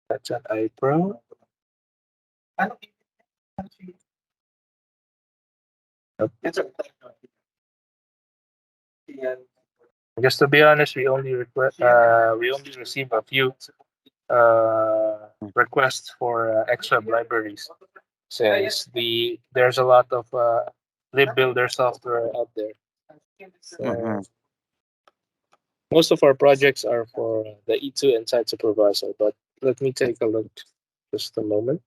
That's an iPro. Yep. Just to be honest, we only receive a few requests for XWEB libraries since there's a lot of Lib-builder software out there. So, Mm-hmm. Most of our projects are for the E2 and site supervisor, but let me take a look. Just a moment.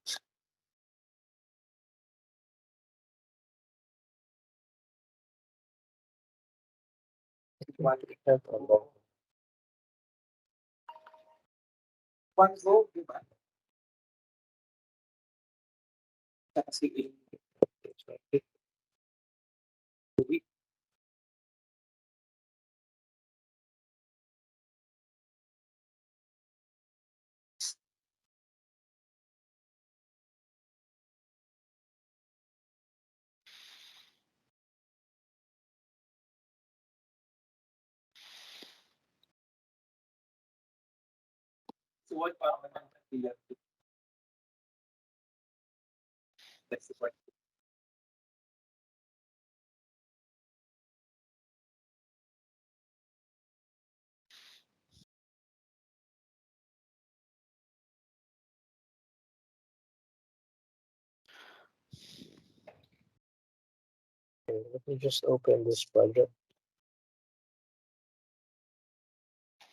Okay, let me just open this project.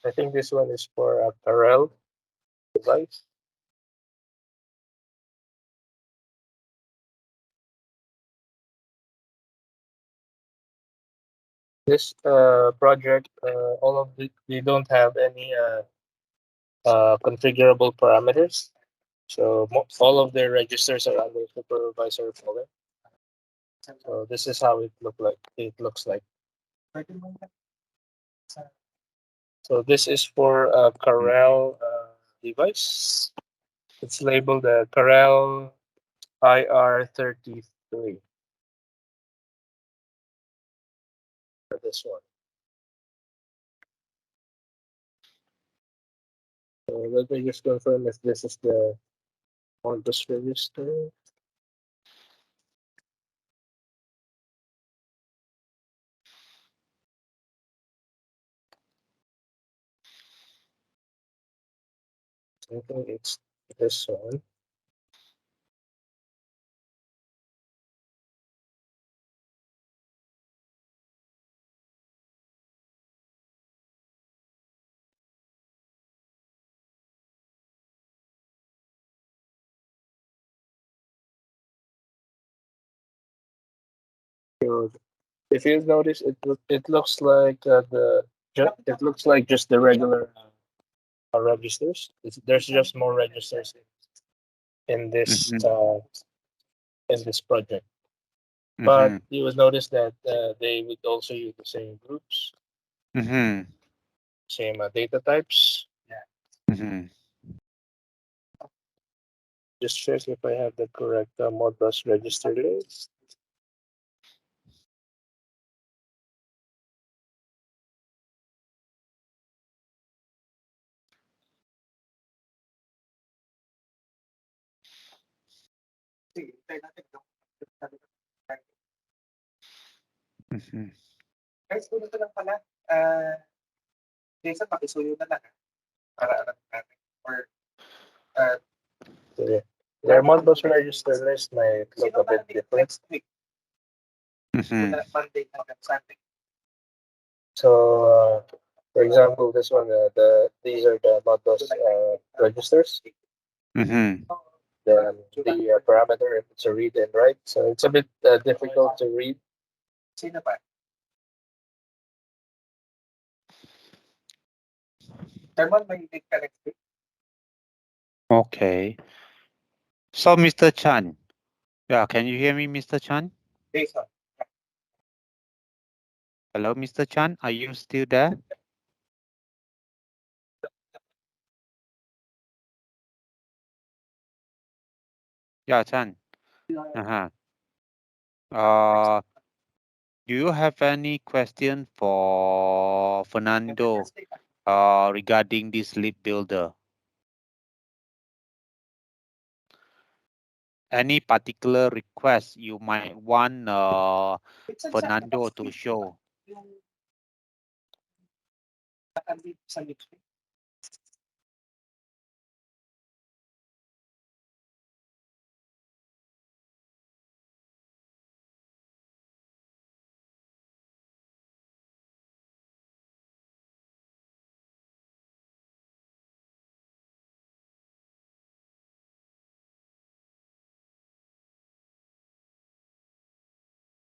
I think this one is for a Carel device. This project, all of they don't have any configurable parameters. So all of their registers are under supervisor folder. So this is how it looks like. So this is for a Carel device. It's labeled a Carel IR33 for this one. So let me just confirm if this is the Modbus register. I think it's this one. So if you notice, it looks like it looks like just the regular registers. There's just more registers in this project. But you would notice that they would also use the same groups, same data types. Just check if I have the correct Modbus register list. Guys, puno ko lang pala. Jason, pakisuyo na lang. Para alam natin. Or, So, yeah. Their Modbus register list might look a bit different. next week? Monday hanggang Sunday. So, for example, this one, these are the Modbus registers. The parameter, if it's a read and write, so it's a bit difficult to read. Sino ba? Herman, may link ka next week? Okay. So, Mr. Chan, yeah, can you hear me, Mr. Chan? Jason. Hello, Mr. Chan, are you still there? Yeah, Chan. Do you have any question for Fernando regarding this Lib-builder? Any particular request you might want Fernando to show? Sa next week.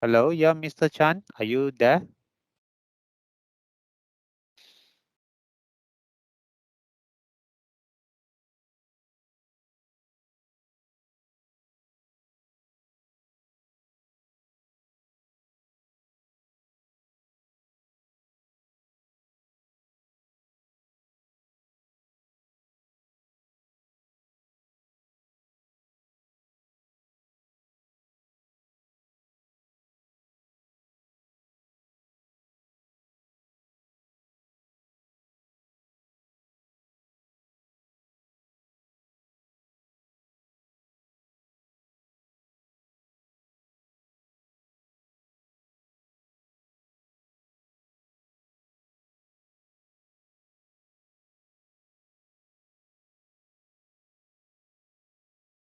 Hello, yeah, Mr. Chan, are you there?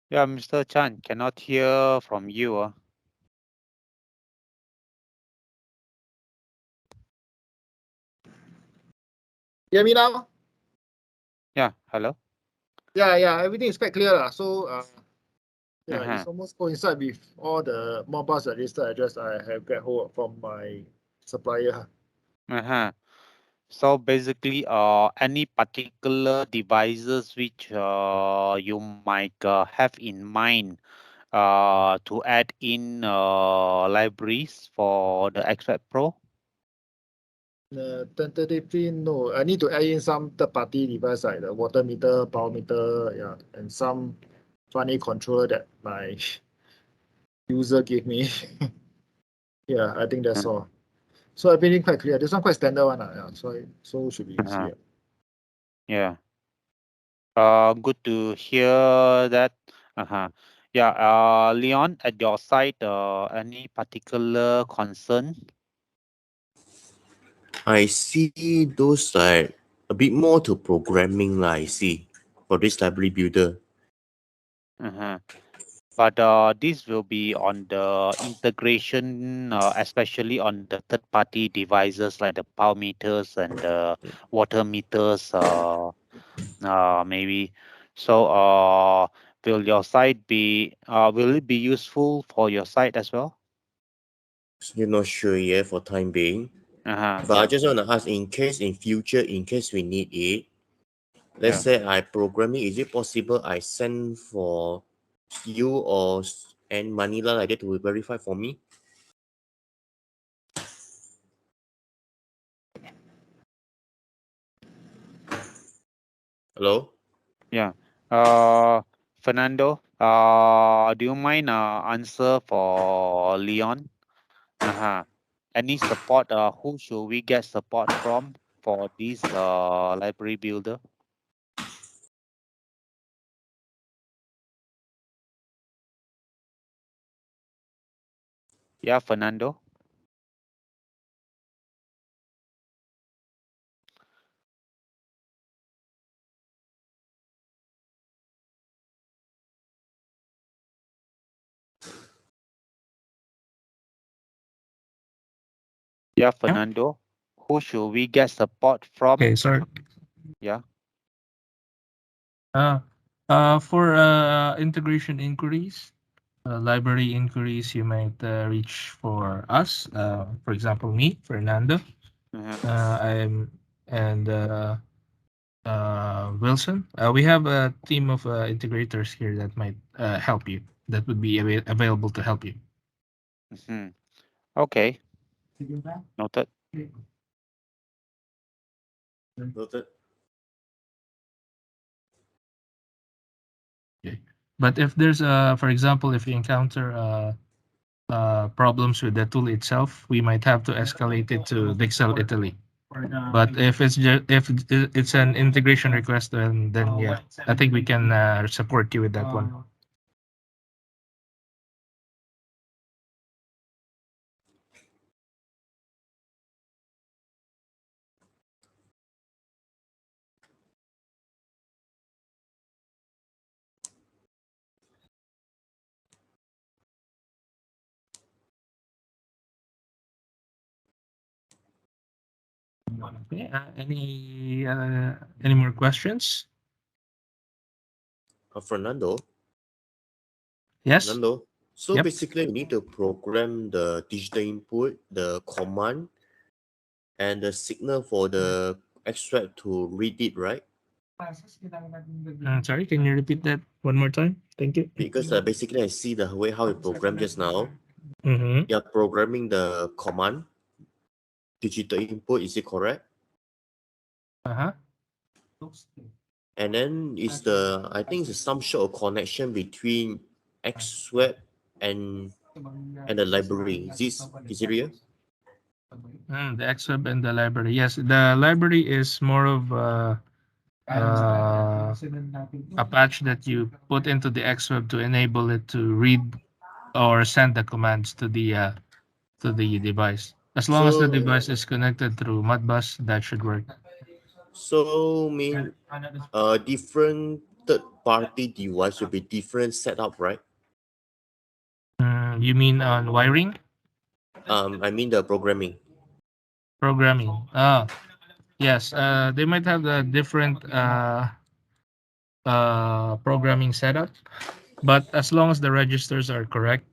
Yeah, Mr. Chan, cannot hear from you. Hear me now? Yeah, hello. Yeah, everything is quite clear. So yeah, Uh-huh. it's almost coincide with all the Modbus register address I have get hold from my supplier. Uh-huh. So basically, any particular devices which you might have in mind to add in libraries for the XWEB Pro? Tentatively, no. I need to add in some third-party device like the water meter, power meter, yeah, and some funny controller that my user gave me. Yeah, I think that's all. So everything quite clear. This one quite standard one. Yeah, so should be easy. Yeah. Good to hear that. Uh-huh. Yeah. Leon, at your side, any particular concern? I see those like a bit more to programming lah, I see, for this library builder. Uh-huh. But this will be on the integration, especially on the third-party devices like the power meters and the water meters, maybe. So, will your site be, will it be useful for your site as well? You're not sure yet for time being. But I Yeah, just want to ask, in case in future, in case we need it, let's yeah. say I programming, is it possible I send for you or and Manila like that to verify for me? Hello? Yeah. Fernando, do you mind answer for Leon? Uh-huh. Any support, who should we get support from for this library builder? Yeah, Fernando. Yeah, Fernando. Who should we get support from? Okay, sorry. Yeah. For integration inquiries, library inquiries, you might reach for us. For example, me, Fernando. I'm and Wilson. We have a team of integrators here that might help you. That would be available to help you. Mm-hmm. Okay. Noted. Noted. Okay. But if there's for example, if you encounter problems with the tool itself, we might have to escalate it to Dixell Italy. But if it's just if it's an integration request, then yeah, I think we can support you with that one. Okay, any more questions? Fernando? Yes. Fernando? So Yep. basically, you need to program the digital input, the command, and the signal for the XWEB to read it, right? Sorry, can you repeat that one more time? Thank you. Because basically, I see the way how you program just now. Mm-hmm. You're programming the command, digital input, is it correct? Uh-huh. And then is the, I think it's some sort of connection between XWEB and the library. Is it real? The XWEB and the library. Yes, the library is more of a patch that you put into the XWEB to enable it to read or send the commands to the device. As long as the So- device is connected through Modbus, that should work. So mean different third party device will be different setup, right? You mean on wiring? I mean the programming. Programming. Yes. They might have a different programming setup, but as long as the registers are correct,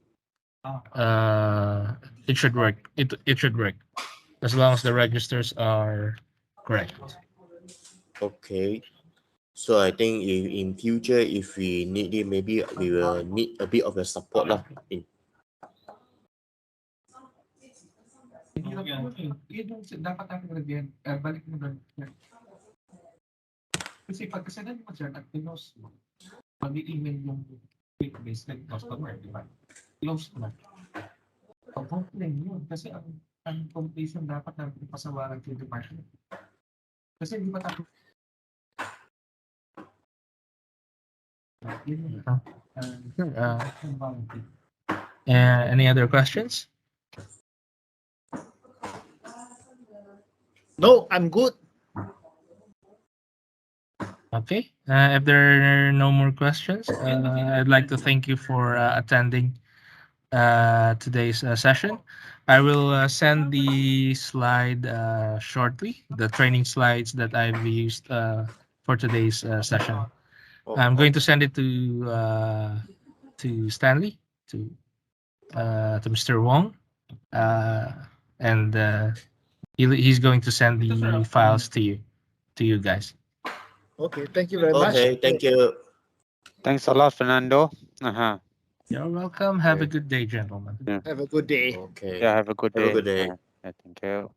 it should work. It should work as long as the registers are correct. Okay. So I think in future, if we need it, maybe we will need a bit of your support lah. Dapat natin lagyan, balik mo doon. Kasi pagkasalan mo dyan at pinost mo, mag-i-email yung database ng customer, di ba? Close mo na. Pag-complain yun, kasi ang completion dapat natin pasawaran to the department. Kasi di ba tayo Any other questions? No, I'm good. Okay. If there are no more questions, I'd like to thank you for attending today's session. I will send the slide shortly, the training slides that I've used for today's session. I'm going to send it to Stanley, to Mr. Wong, and he's going to send the files to you guys. Okay, thank you very much. Okay, thank you. Thanks a lot, Fernando. You're welcome. Have a good day, gentlemen. Have a good day. Okay. Yeah, have a good Have day. a good day. Yeah, thank you.